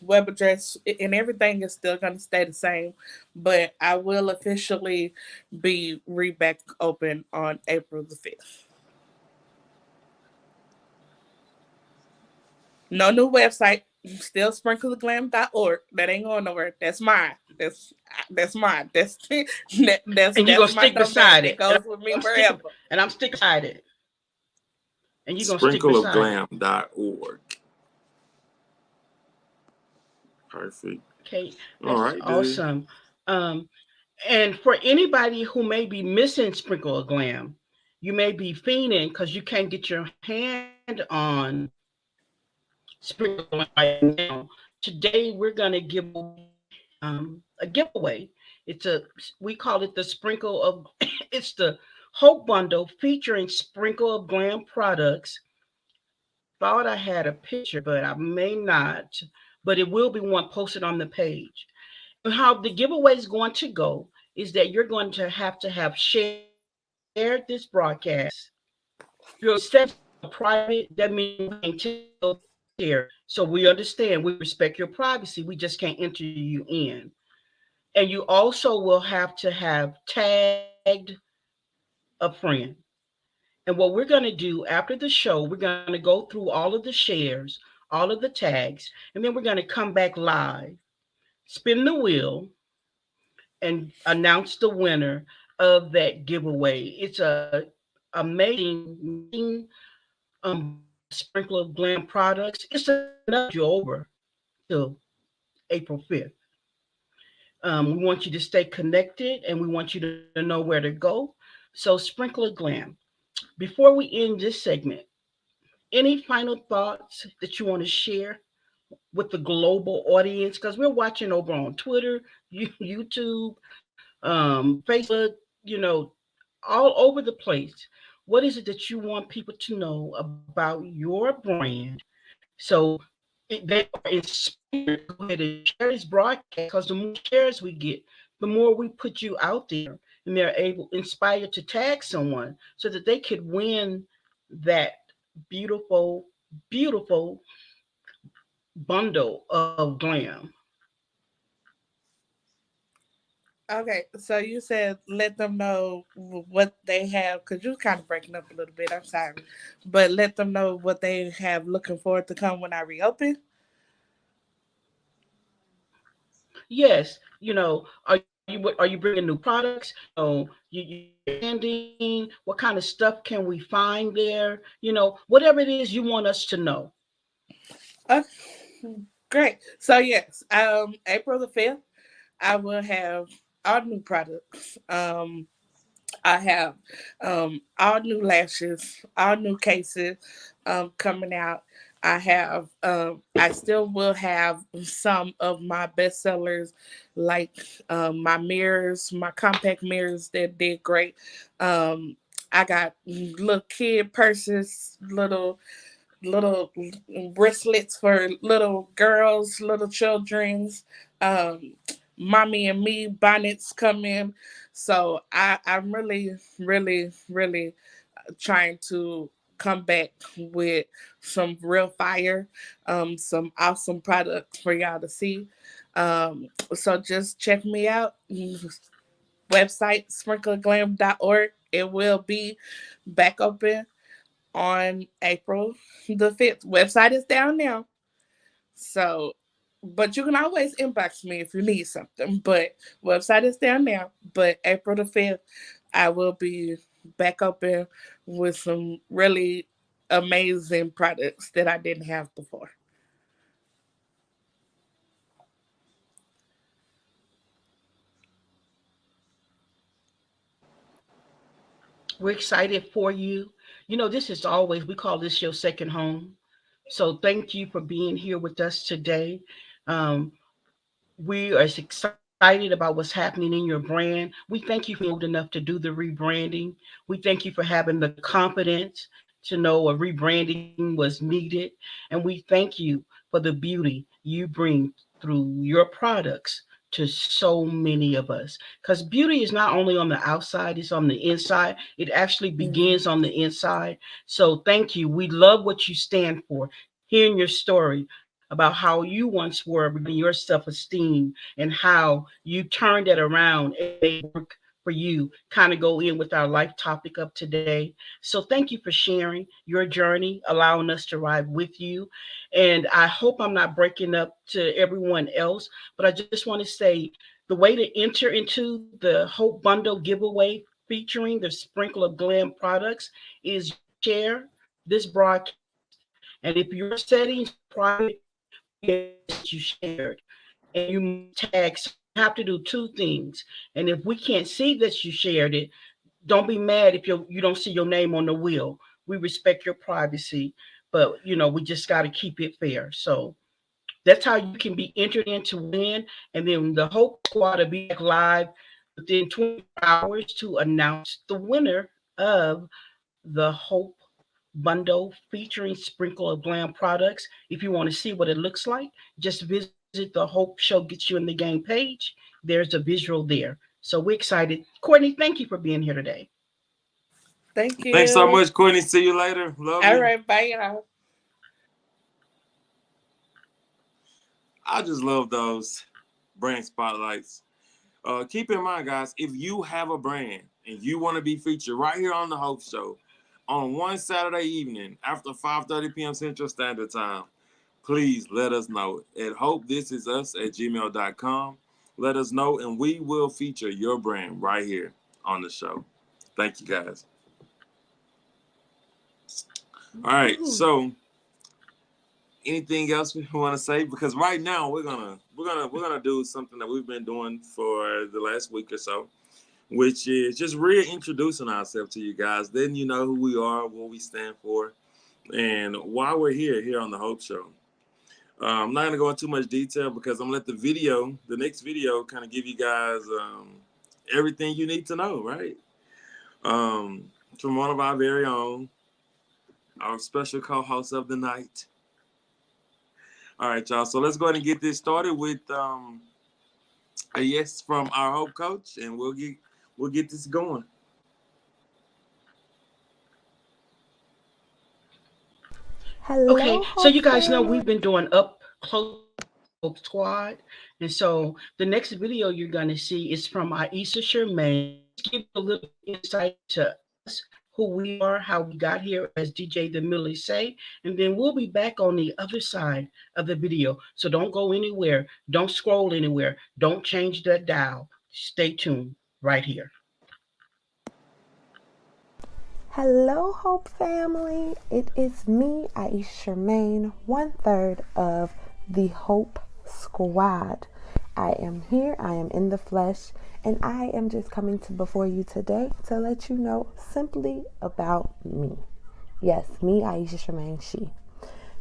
web address and everything is still going to stay the same, but I will officially be back open on April the 5th. No new website. Still sprinkleofglam.org. That ain't going nowhere. That's mine. That's mine. And you're gonna That's my stick domain. beside It it. goes with me wherever. And I'm sticking beside it. And you're gonna stick beside it. Sprinkleofglam.org. Perfect. Okay, All right, that's dude. awesome. Um, and for anybody who may be missing Sprinkle of Glam, you may be fiending because you can't get your hand on Sprinkle of Glam right now. Today we're gonna give away a giveaway. It's a we call it the Sprinkle of it's the Hope Bundle featuring Sprinkle of Glam products. I thought I had a picture, but I may not. But it will be one posted on the page. And how the giveaway is going to go is that you're going to have shared this broadcast. If you're set private, that means we can't tell here. So we understand, we respect your privacy. We just can't enter you in. And you also will have to have tagged a friend. And what we're going to do after the show, we're going to go through all of the shares, all of the tags, and then we're going to come back live, spin the wheel, and announce the winner of that giveaway. It's a amazing bundle of Sprinkle of Glam products. It's enough you over till April 5th. We want you to stay connected and we want you to know where to go. So Sprinkle of Glam. Before we end this segment, any final thoughts that you want to share with the global audience? Because we're watching over on Twitter, YouTube, Facebook, you know, all over the place. What is it that you want people to know about your brand? So they are inspired to go ahead and share this broadcast because the more shares we get, the more we put you out there and they're able inspired to tag someone so that they could win that beautiful, beautiful bundle of glam. Okay, so you said let them know what they have because you kind of breaking up a little bit. I'm sorry, but let them know what they have looking forward to come when I reopen. Yes, are you bringing new products? You expanding. What kind of stuff can we find there? Whatever it is you want us to know. Okay, great. So yes, April the 5th, I will have all new products. I have all new lashes, all new cases coming out. I still will have some of my bestsellers, like my mirrors, my compact mirrors that did great. Um, I got little kid purses, little bracelets for little girls, little children's. Um, mommy and me bonnets come in. So I'm really, really, really trying to come back with some real fire, some awesome products for y'all to see. So just check me out. Website sprinkleglam.org. It will be back open on April the 5th. Website is down now. So, but you can always inbox me if you need something. But website is down now. But April the 5th, I will be back open with some really amazing products that I didn't have before. We're excited for you. This is always, we call this your second home. So thank you for being here with us today. Um, we are excited about what's happening in your brand. We thank you for being bold enough to do the rebranding. We thank you for having the confidence to know a rebranding was needed. And we thank you for the beauty you bring through your products to so many of us. Because beauty is not only on the outside, it's on the inside. It actually Mhm. begins on the inside. So thank you. We love what you stand for. Hearing your story about how you once were regarding your self esteem and how you turned it around and made it work for you kind of go in with our life topic of today. So thank you for sharing your journey, allowing us to ride with you. And I hope I'm not breaking up to everyone else, but I just want to say the way to enter into the Hope Bundle giveaway featuring the Sprinkle of Glam products is you share this broadcast. And if your settings are private, we ask that you shared. and you tag. So you have to do two things. And if we can't see that you shared it, don't be mad if you don't see your name on the wheel. We respect your privacy, but we just got to keep it fair. So that's how you can be entered in to win. And then the Hope Squad will be back live within 24 hours to announce the winner of the Hope bundle featuring sprinkle of glam products. If you want to see what it looks like, just visit the Hope Show Gets You in the Game page. There's a visual there. So we're excited. Courtney, thank you for being here today. Thank Thanks so you. much, Courtney. See you later. Love All you. right, bye, y'all. I just love those brand spotlights. Keep in mind, guys, if you have a brand and you want to be featured right here on the Hope Show on one Saturday evening after 5:30 p.m. Central Standard Time, please let us know at hopethisIsus@gmail.com. Let us know, and we will feature your brand right here on the show. Thank you, guys. All right, so anything else we want to say? Because right now we're gonna do something that we've been doing for the last week or so, which is just reintroducing ourselves to you guys. Then you know who we are, what we stand for, and why we're here on the Hope Show. I'm not gonna go into too much detail because I'm gonna let the next video, kind of give you guys everything you need to know, right? From one of our very own, our special co-host of the night. All right, y'all. So let's go ahead and get this started with a yes from our Hope coach, and we'll get this going. Hello, Okay, so you guys know family. we've been doing up close Hope Squad, and so the next video you're gonna see is from S.H.E. Give you a little insight to us, who we are, how we got here, as DJ the Millie say, and then we'll be back on the other side of the video. So don't go anywhere, don't scroll anywhere, don't change that dial. Stay tuned right here. Hello, Hope family. It is me, Aisha, 1/3 of the Hope Squad. I am here, I am in the flesh, and I am just coming before you today to let you know simply about me. Yes, me, Aisha, she.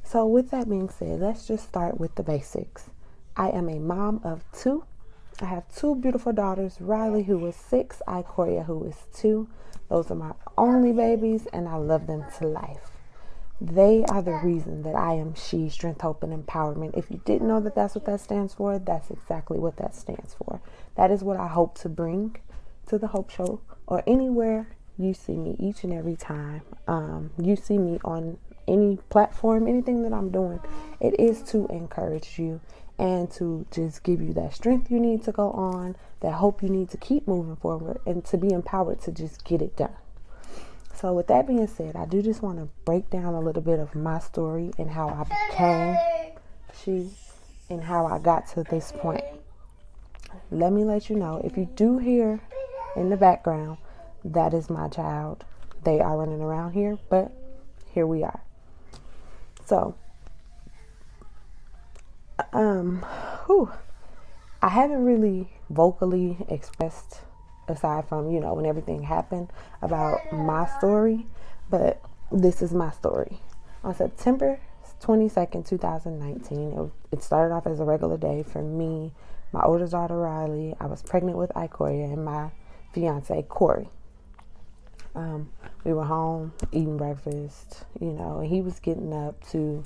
So with that being said, let's just start with the basics. I am a mom of 2. I have 2 beautiful daughters, Riley, who is 6, Ikoria, who is 2. Those are my only babies, and I love them to life. They are the reason that I am She, Strength, Hope, and Empowerment. If you didn't know that that's what that stands for, that's exactly what that stands for. That is what I hope to bring to the Hope Show, or anywhere you see me each and every time. You see me on any platform, anything that I'm doing, it is to encourage you and to just give you that strength you need to go on, that hope you need to keep moving forward, and to be empowered to just get it done. So with that being said, I do just want to break down a little bit of my story and how I became She and how I got to this point. Let me let you know, if you do hear in the background, that is my child. They are running around here, but here we are. So, I haven't really vocally expressed, aside from, when everything happened, about my story, but this is my story. On September 22nd, 2019, it started off as a regular day for me, my oldest daughter, Riley. I was pregnant with Ikoria, and my fiance, Corey. We were home eating breakfast, and he was getting up to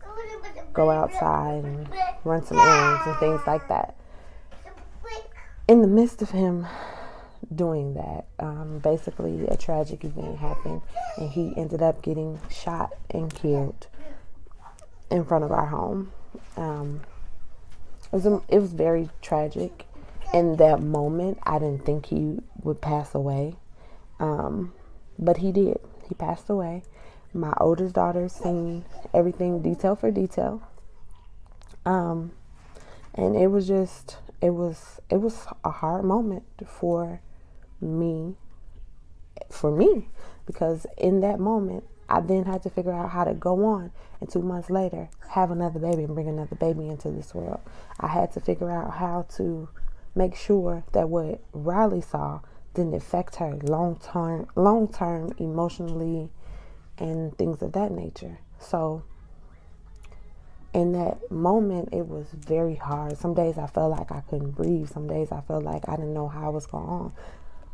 go outside and run some errands and things like that. In the midst of him doing that, basically a tragic event happened, and he ended up getting shot and killed in front of our home. It was very tragic. In that moment, I didn't think he would pass away, but he did. He passed away. My oldest daughter seen everything detail for detail, and it was a hard moment for me, because in that moment I then had to figure out how to go on and 2 months later have another baby and bring another baby into this world. I had to figure out how to make sure that what Riley saw didn't affect her long term emotionally and things of that nature. So in that moment, it was very hard. Some days I felt like I couldn't breathe. Some days I felt like I didn't know how it was going on.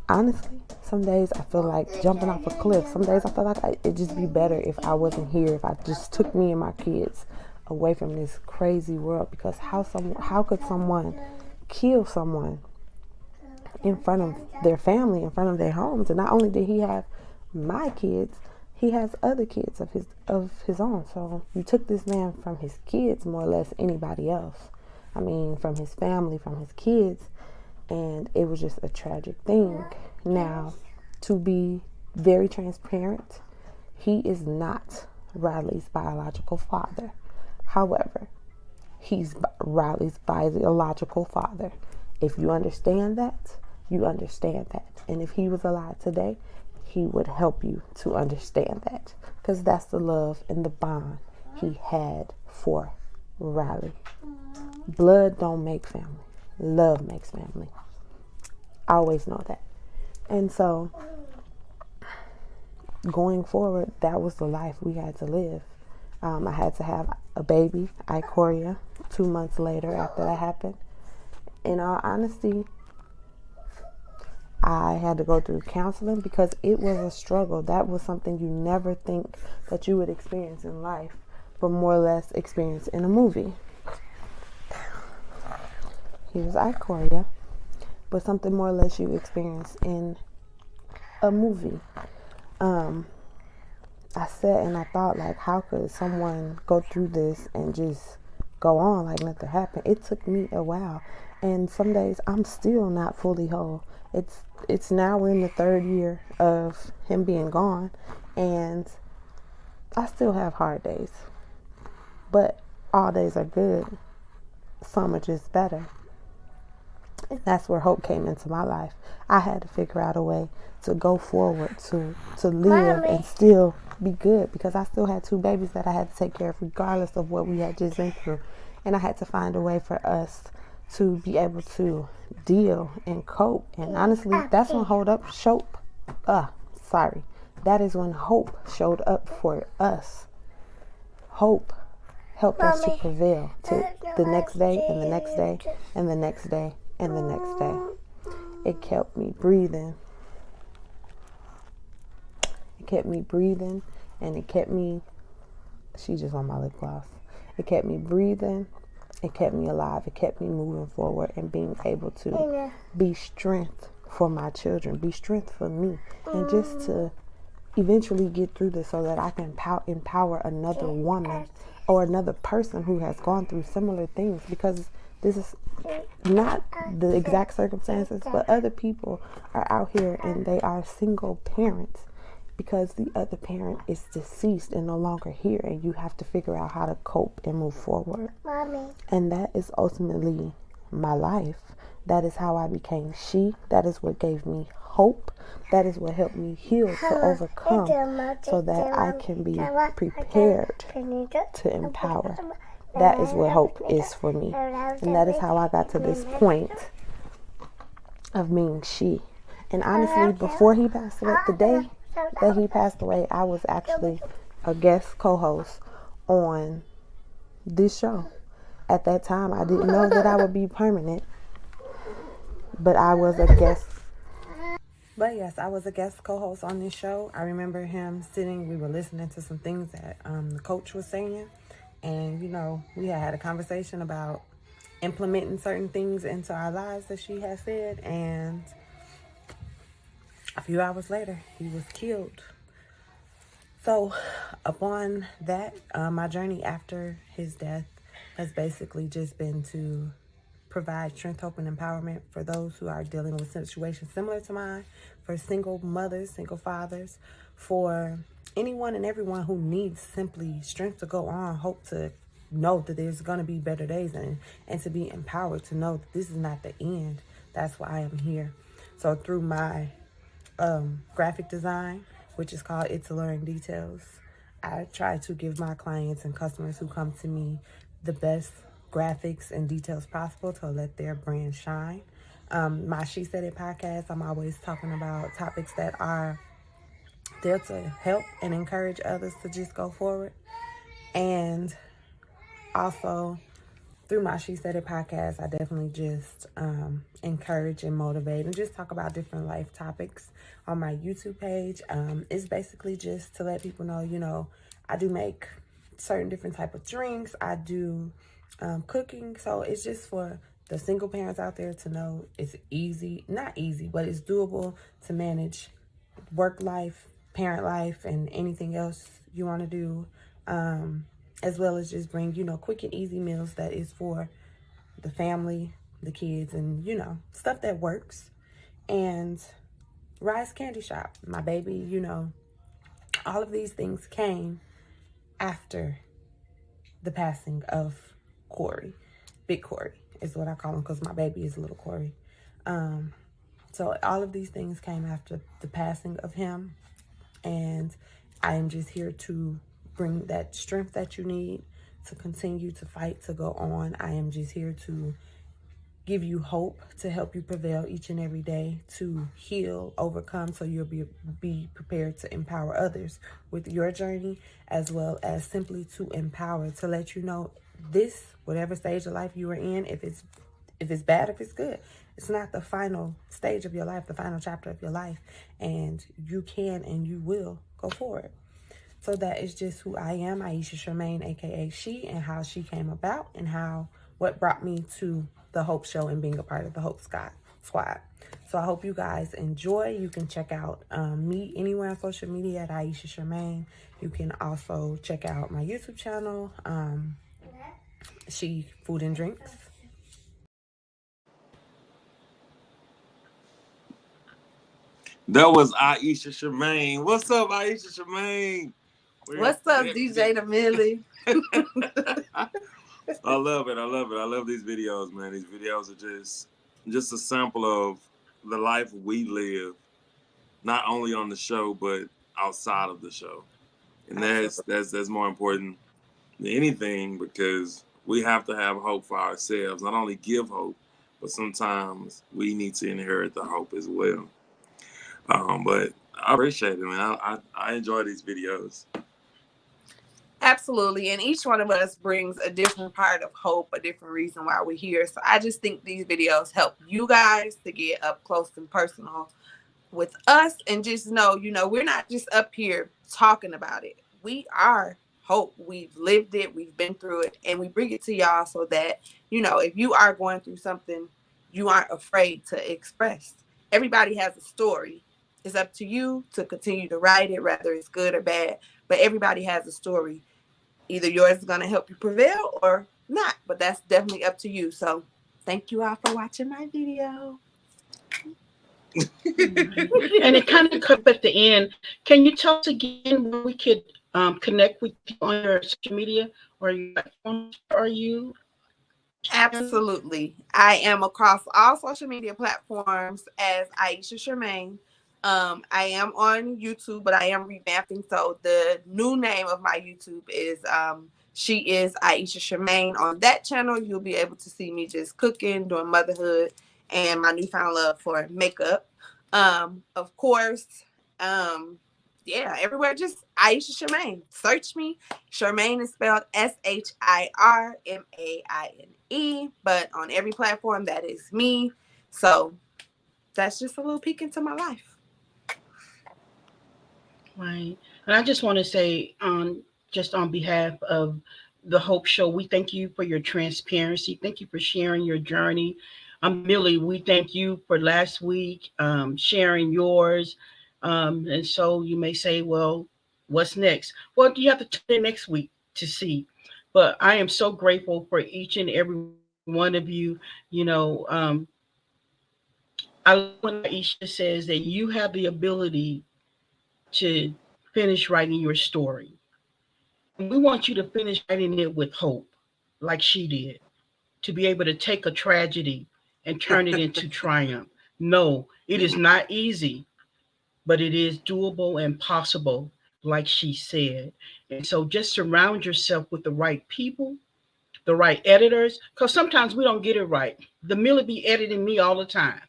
Honestly, some days I feel like jumping off a cliff. Some days I feel like it'd just be better if I wasn't here, if I just took me and my kids away from this crazy world. Because how could someone kill someone in front of their family, in front of their homes? And not only did he have my kids, he has other kids of his own. So you took this man from his kids more or less anybody else. I mean, from his family, from his kids. And it was just a tragic thing. Now, to be very transparent, he is not Riley's biological father. However, he's Riley's biological father. If you understand that, you understand that. And if he was alive today, he would help you to understand that. Because that's the love and the bond he had for Riley. Blood don't make family. Love makes family. I always know that. And so, going forward, that was the life we had to live. I had to have a baby, Ikoria, 2 months later after that happened. In all honesty, I had to go through counseling because it was a struggle. That was something you never think that you would experience in life, but more or less experience in a movie. Here's Ikoria, but something more or less you experience in a movie. I sat and I thought, like, how could someone go through this and just go on like nothing happened? It took me a while, and some days I'm still not fully whole. It's now we're in the 3rd year of him being gone, and I still have hard days, but all days are good. Some are just better. And that's where hope came into my life. I had to figure out a way to go forward, to live and still be good, because I still had 2 babies that I had to take care of regardless of what we had just been through. And I had to find a way for us to be able to deal and cope. And honestly, that's when that is when hope showed up for us. Hope helped us to prevail to the next day and the next day and the next day and the next day. It kept me breathing. It kept me breathing, and it kept me, she just on my lip gloss. It kept me breathing. It kept me alive. It kept me moving forward and being able to be strength for my children, be strength for me, and just to eventually get through this so that I can empower another woman or another person who has gone through similar things, because this is not the exact circumstances, but other people are out here and they are single parents because the other parent is deceased and no longer here, and you have to figure out how to cope and move forward. Mommy. And that is ultimately my life. That is how I became she. That is what gave me hope. That is what helped me heal, to overcome, so that I can be prepared to empower. That is what hope is for me. And that is how I got to this point of being she. And honestly, before he passed away, the day that he passed away, I was actually a guest co-host on this show. At that time, I didn't know that I would be permanent, but I was a guest. But yes, I was a guest co-host on this show. I remember him sitting, we were listening to some things that the coach was saying. And, you know, we had a conversation about implementing certain things into our lives that she had said. And a few hours later, he was killed. So upon that, my journey after his death has basically just been to provide strength, hope, and empowerment for those who are dealing with situations similar to mine, for single mothers, single fathers, for anyone and everyone who needs simply strength to go on, hope to know that there's going to be better days, and to be empowered to know that this is not the end. That's why I am here. So through my graphic design, which is called It's Alluring Details, I try to give my clients and customers who come to me the best graphics and details possible to let their brand shine. My She Said It podcast, I'm always talking about topics that are there to help and encourage others to just go forward. And also, through my She Said It podcast, I definitely just encourage and motivate and just talk about different life topics on my YouTube page. It's basically just to let people know, I do make certain different type of drinks. I do cooking. So it's just for the single parents out there to know it's easy, not easy, but it's doable to manage work life, parent life, and anything else you want to do. As well as just bring, quick and easy meals that is for the family, the kids, and, stuff that works. And Rise Candy Shop, my baby, all of these things came after the passing of Corey. Big Corey is what I call him because my baby is little Corey. So all of these things came after the passing of him. And I am just here to bring that strength that you need to continue to fight, to go on. I am just here to give you hope, to help you prevail each and every day, to heal, overcome, so you'll be prepared to empower others with your journey, as well as simply to empower, to let you know this, whatever stage of life you are in, if it's bad, if it's good, it's not the final stage of your life, the final chapter of your life, and you can and you will go forward. So that is just who I am, Aisha Charmaine, aka She, and how she came about, and what brought me to the Hope Show and being a part of the Hopesquad. So I hope you guys enjoy. You can check out me anywhere on social media at Aisha Charmaine. You can also check out my YouTube channel, She Food and Drinks. That was Aisha Charmaine. What's up, Aisha Charmaine? What's up, DJ the Millie? I love it. I love these videos, man. These videos are just a sample of the life we live, not only on the show but outside of the show. And that's more important than anything, because we have to have hope for ourselves. Not only give hope, but sometimes we need to inherit the hope as well. But I appreciate it, man. I enjoy these videos. Absolutely. And each one of us brings a different part of hope, a different reason why we're here. So I just think these videos help you guys to get up close and personal with us, and just know, we're not just up here talking about it. We are hope. We've lived it. We've been through it, and we bring it to y'all so that, if you are going through something, you aren't afraid to express. Everybody has a story. It's up to you to continue to write it, whether it's good or bad, but everybody has a story. Either yours is going to help you prevail or not, but that's definitely up to you. So thank you all for watching my video. And it kind of comes at the end. Can you tell us again where we could connect with you on your social media or your platforms? Are you? Absolutely. I am across all social media platforms as Aisha Charmaine. I am on YouTube, but I am revamping. So the new name of my YouTube is She Is Aisha Charmaine. On that channel, you'll be able to see me just cooking, doing motherhood, and my newfound love for makeup. Of course, everywhere, just Aisha Charmaine. Search me. Charmaine is spelled SHIRMAINE, but on every platform, that is me. So that's just a little peek into my life. Right. And I just want to say, just on behalf of the Hope Show, we thank you for your transparency. Thank you for sharing your journey. Millie, we thank you for last week, sharing yours. And so you may say, well, what's next? Well, you have to tune in next week to see. But I am so grateful for each and every one of you. I love when Aisha says that you have the ability to finish writing your story. And we want you to finish writing it with hope, like she did, to be able to take a tragedy and turn it into triumph. No, it is not easy, but it is doable and possible, like she said. And so just surround yourself with the right people, the right editors, because sometimes we don't get it right. The Millie be editing me all the time.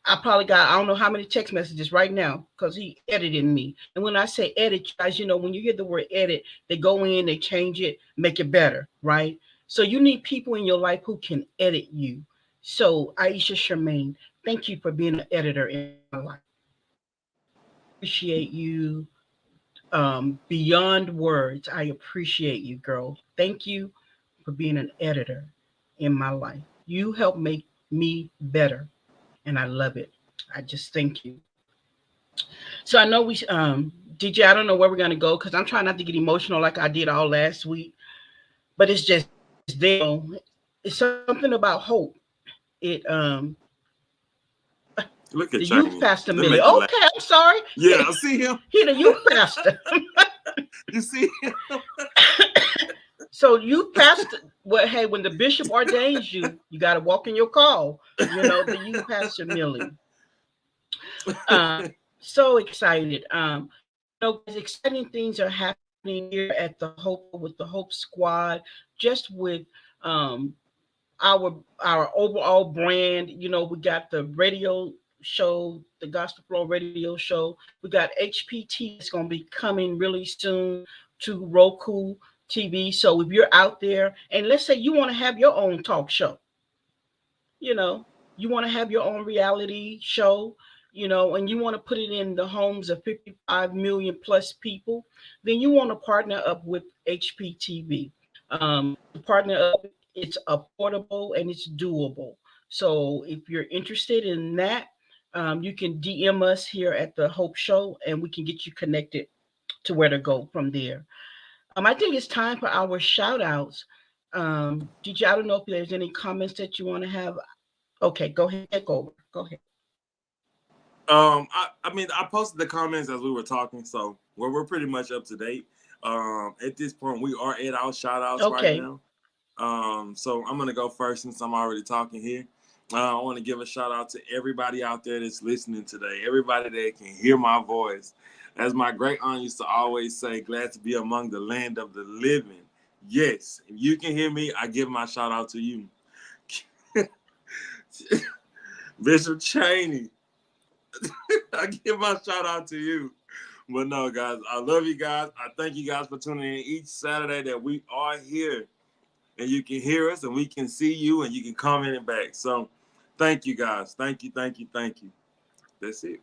I probably got, I don't know how many text messages right now because he edited me. And when I say edit, guys, when you hear the word edit, they go in, they change it, make it better, right? So you need people in your life who can edit you. So Aisha Shermaine, thank you for being an editor in my life. Appreciate you beyond words. I appreciate you, girl. Thank you for being an editor in my life. You help make me better, and I love it. I just thank you. So I know DJ, I don't know where we're gonna go because I'm trying not to get emotional like I did all last week, but it's just there. It's something about hope. It Look the at youth Chinese. pastor They Millie. make you laugh. Okay, I'm sorry. Yeah, I see him. He the youth pastor. You see him? So you pastor, well, hey, when the bishop ordains you, you got to walk in your call. The youth pastor Millie. So excited. Exciting things are happening here at the Hope with the Hope Squad, just with um, our overall brand. We got the radio show, the Gospel Flow radio show. We got HPT that's going to be coming really soon to Roku TV. So if you're out there, and let's say you want to have your own talk show, you know, you want to have your own reality show, and you want to put it in the homes of 55 million plus people, then you want to partner up with HPTV. Partner up, it's affordable and it's doable. So if you're interested in that, you can DM us here at the Hope Show and we can get you connected to where to go from there. I think it's time for our shout outs. DJ, I don't know if there's any comments that you want to have. Okay, go ahead, take over. Go ahead. I posted the comments as we were talking, so we're pretty much up to date. At this point, we are at our shout outs right now. So I'm gonna go first since I'm already talking here. I want to give a shout out to everybody out there that's listening today, everybody that can hear my voice. As my great aunt used to always say, glad to be among the land of the living. Yes, if you can hear me, I give my shout out to you. Bishop Cheney, I give my shout out to you. But no, guys, I love you guys. I thank you guys for tuning in each Saturday that we are here. And you can hear us and we can see you and you can comment it back. So thank you guys. Thank you, thank you, thank you. That's it.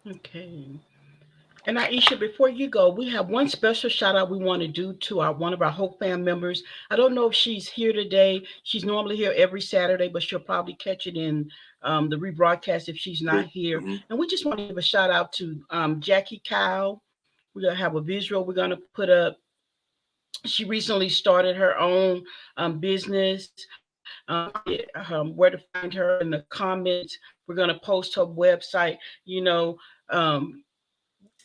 Okay. And Aisha, before you go, we have one special shout out we want to do to one of our Hope Fam members. I don't know if she's here today. She's normally here every Saturday, but she'll probably catch it in the rebroadcast if she's not here. Mm-hmm. And we just want to give a shout out to Jackie Kyle. We're going to have a visual we're going to put up. She recently started her own business. Where to find her in the comments. We're going to post her website.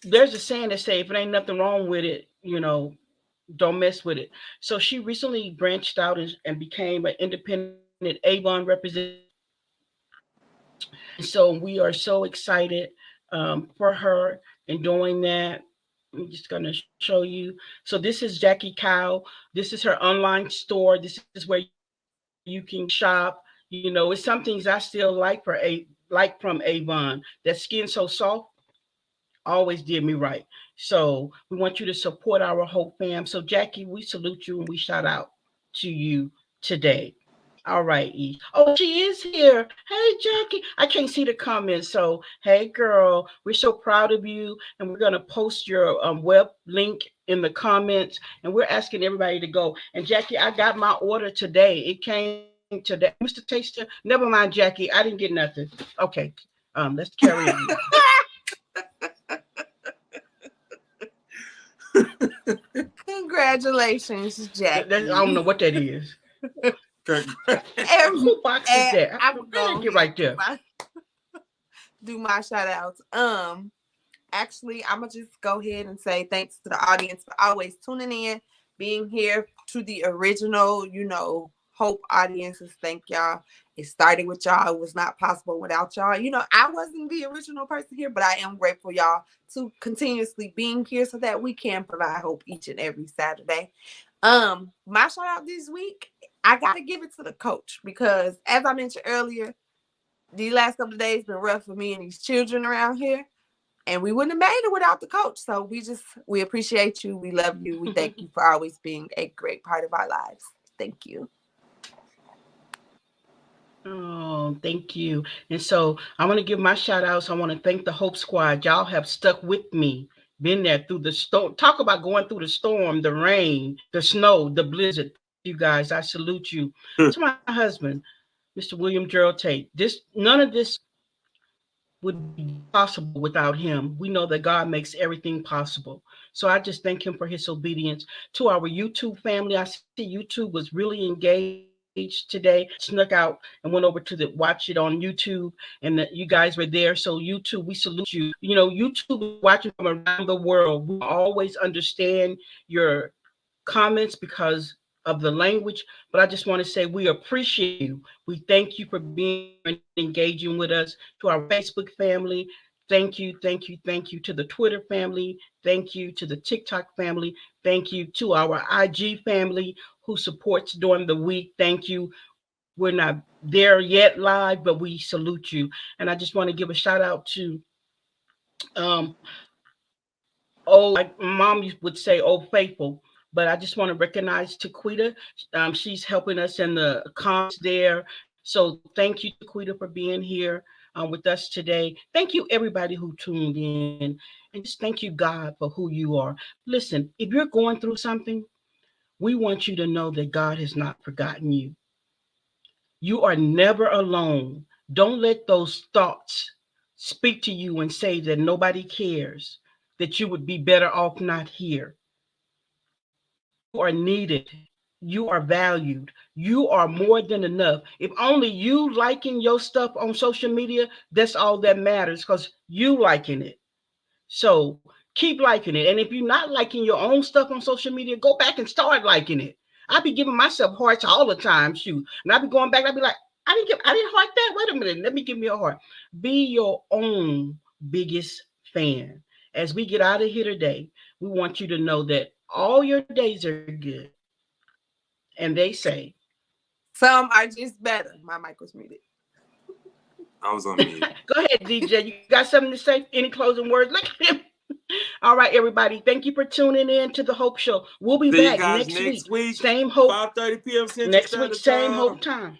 There's a saying that say if it ain't nothing wrong with it, don't mess with it. So she recently branched out and became an independent Avon representative. And so we are so excited for her in doing that. I'm just going to show you. So this is Jackie Kyle. This is her online store. This is where you can shop. It's some things I still like from Avon. That skin so soft always did me right. So we want you to support our Hope fam. So Jackie, we salute you and we shout out to you today. All right, E. Oh, she is here. Hey, Jackie. I can't see the comments. So, hey, girl, we're so proud of you. And we're going to post your web link in the comments. And we're asking everybody to go. And, Jackie, I got my order today. It came today. Mr. Taster, never mind, Jackie. I didn't get nothing. Okay. Let's carry on. Congratulations, Jackie. I don't know what that is. Who box is that? I'm gonna get right there. Do my shout outs. Actually, I'm gonna just go ahead and say thanks to the audience for always tuning in, being here to the original, Hope audiences, thank y'all. It started with y'all. It was not possible without y'all. You know, I wasn't the original person here, but I am grateful, y'all, to continuously being here so that we can provide hope each and every Saturday. My shout out this week, I got to give it to the coach because, as I mentioned earlier, these last couple of days been rough for me and these children around here. And we wouldn't have made it without the coach. So we appreciate you. We love you. We thank you for always being a great part of our lives. Thank you. Oh, thank you. And so I want to give my shout outs. I want to thank the Hope Squad. Y'all have stuck with me, been there through the storm. Talk about going through the storm, the rain, the snow, the blizzard. You guys, I salute you. To my husband, Mr. William Gerald Tate. None of this would be possible without him. We know that God makes everything possible. So I just thank him for his obedience. To our YouTube family, I see YouTube was really engaged today. Snuck out and went over to watch it on YouTube, and you guys were there. So YouTube, we salute you. You know, YouTube is watching from around the world. We always understand your comments because of the language, but I just want to say we appreciate you. We thank you for being and engaging with us. To our Facebook family, thank you, thank you, thank you. To the Twitter family, thank you. To the TikTok family, thank you. To our IG family who supports during the week, thank you. We're not there yet live, but we salute you. And I just want to give a shout out to like mom would say, Old Faithful. But I just want to recognize Taquita. She's helping us in the comments there. So thank you, Taquita, for being here with us today. Thank you, everybody who tuned in. And just thank you, God, for who you are. Listen, if you're going through something, we want you to know that God has not forgotten you. You are never alone. Don't let those thoughts speak to you and say that nobody cares, that you would be better off not here. You are needed. You are valued. You are more than enough. If only you liking your stuff on social media, that's all that matters, because you liking it. So keep liking it. And if you're not liking your own stuff on social media, go back and start liking it. I be giving myself hearts all the time, shoot. And I be going back, I be like, I didn't heart that. Wait a minute, let me give me a heart. Be your own biggest fan. As we get out of here today, we want you to know that all your days are good. And they say, some are just better. My mic was muted. I was on mute. Go ahead, DJ. You got something to say? Any closing words? Look at him. All right, everybody. Thank you for tuning in to the Hope Show. We'll be back next week. Same Hope. 5:30 p.m. Central next week, same Hope time.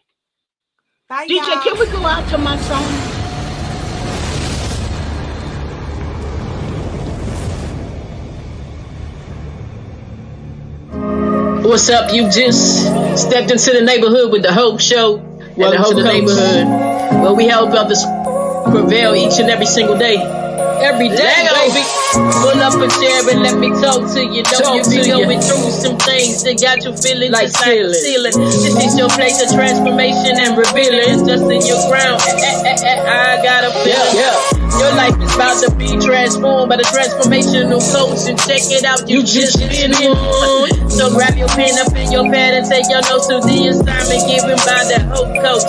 Bye, DJ, y'all. can we go out to my song? What's up? You just stepped into the neighborhood with the Hope Show. Welcome to the neighborhood where we help others prevail each and every single day. Every day, baby. Pull up a chair and let me talk to you. Know you be going through some things that got you feeling like ceiling. This is your place of transformation and revealing. Just in your ground. I got a feeling. Your life is about to be transformed by the transformational coach. And check it out, you just been on. So grab your pen up in your pad and take your notes to the assignment given by the Hope Coach.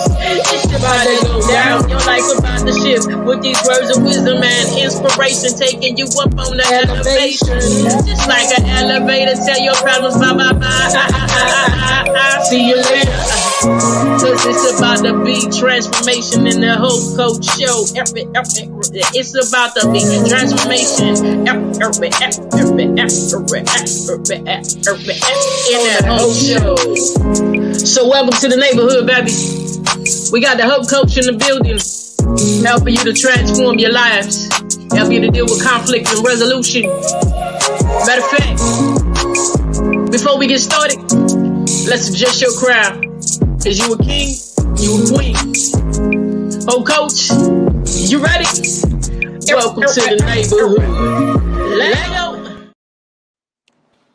It's about to go down. Your life about to shift with these words of wisdom and inspiration, taking you up on the elevation. Just like an elevator, tell your problems bye bye bye. See you later. Cause it's about to be transformation in the Hope Coach Show. It's about to be transformation in the Hope Show. So welcome to the neighborhood, baby. We got the Hope Coach in the building, helping you to transform your lives, help you to deal with conflict and resolution. Matter of fact, before we get started, let's adjust your crown. Cause you a king, you a queen. Oh, Coach, you ready? Welcome to the neighborhood. Let go.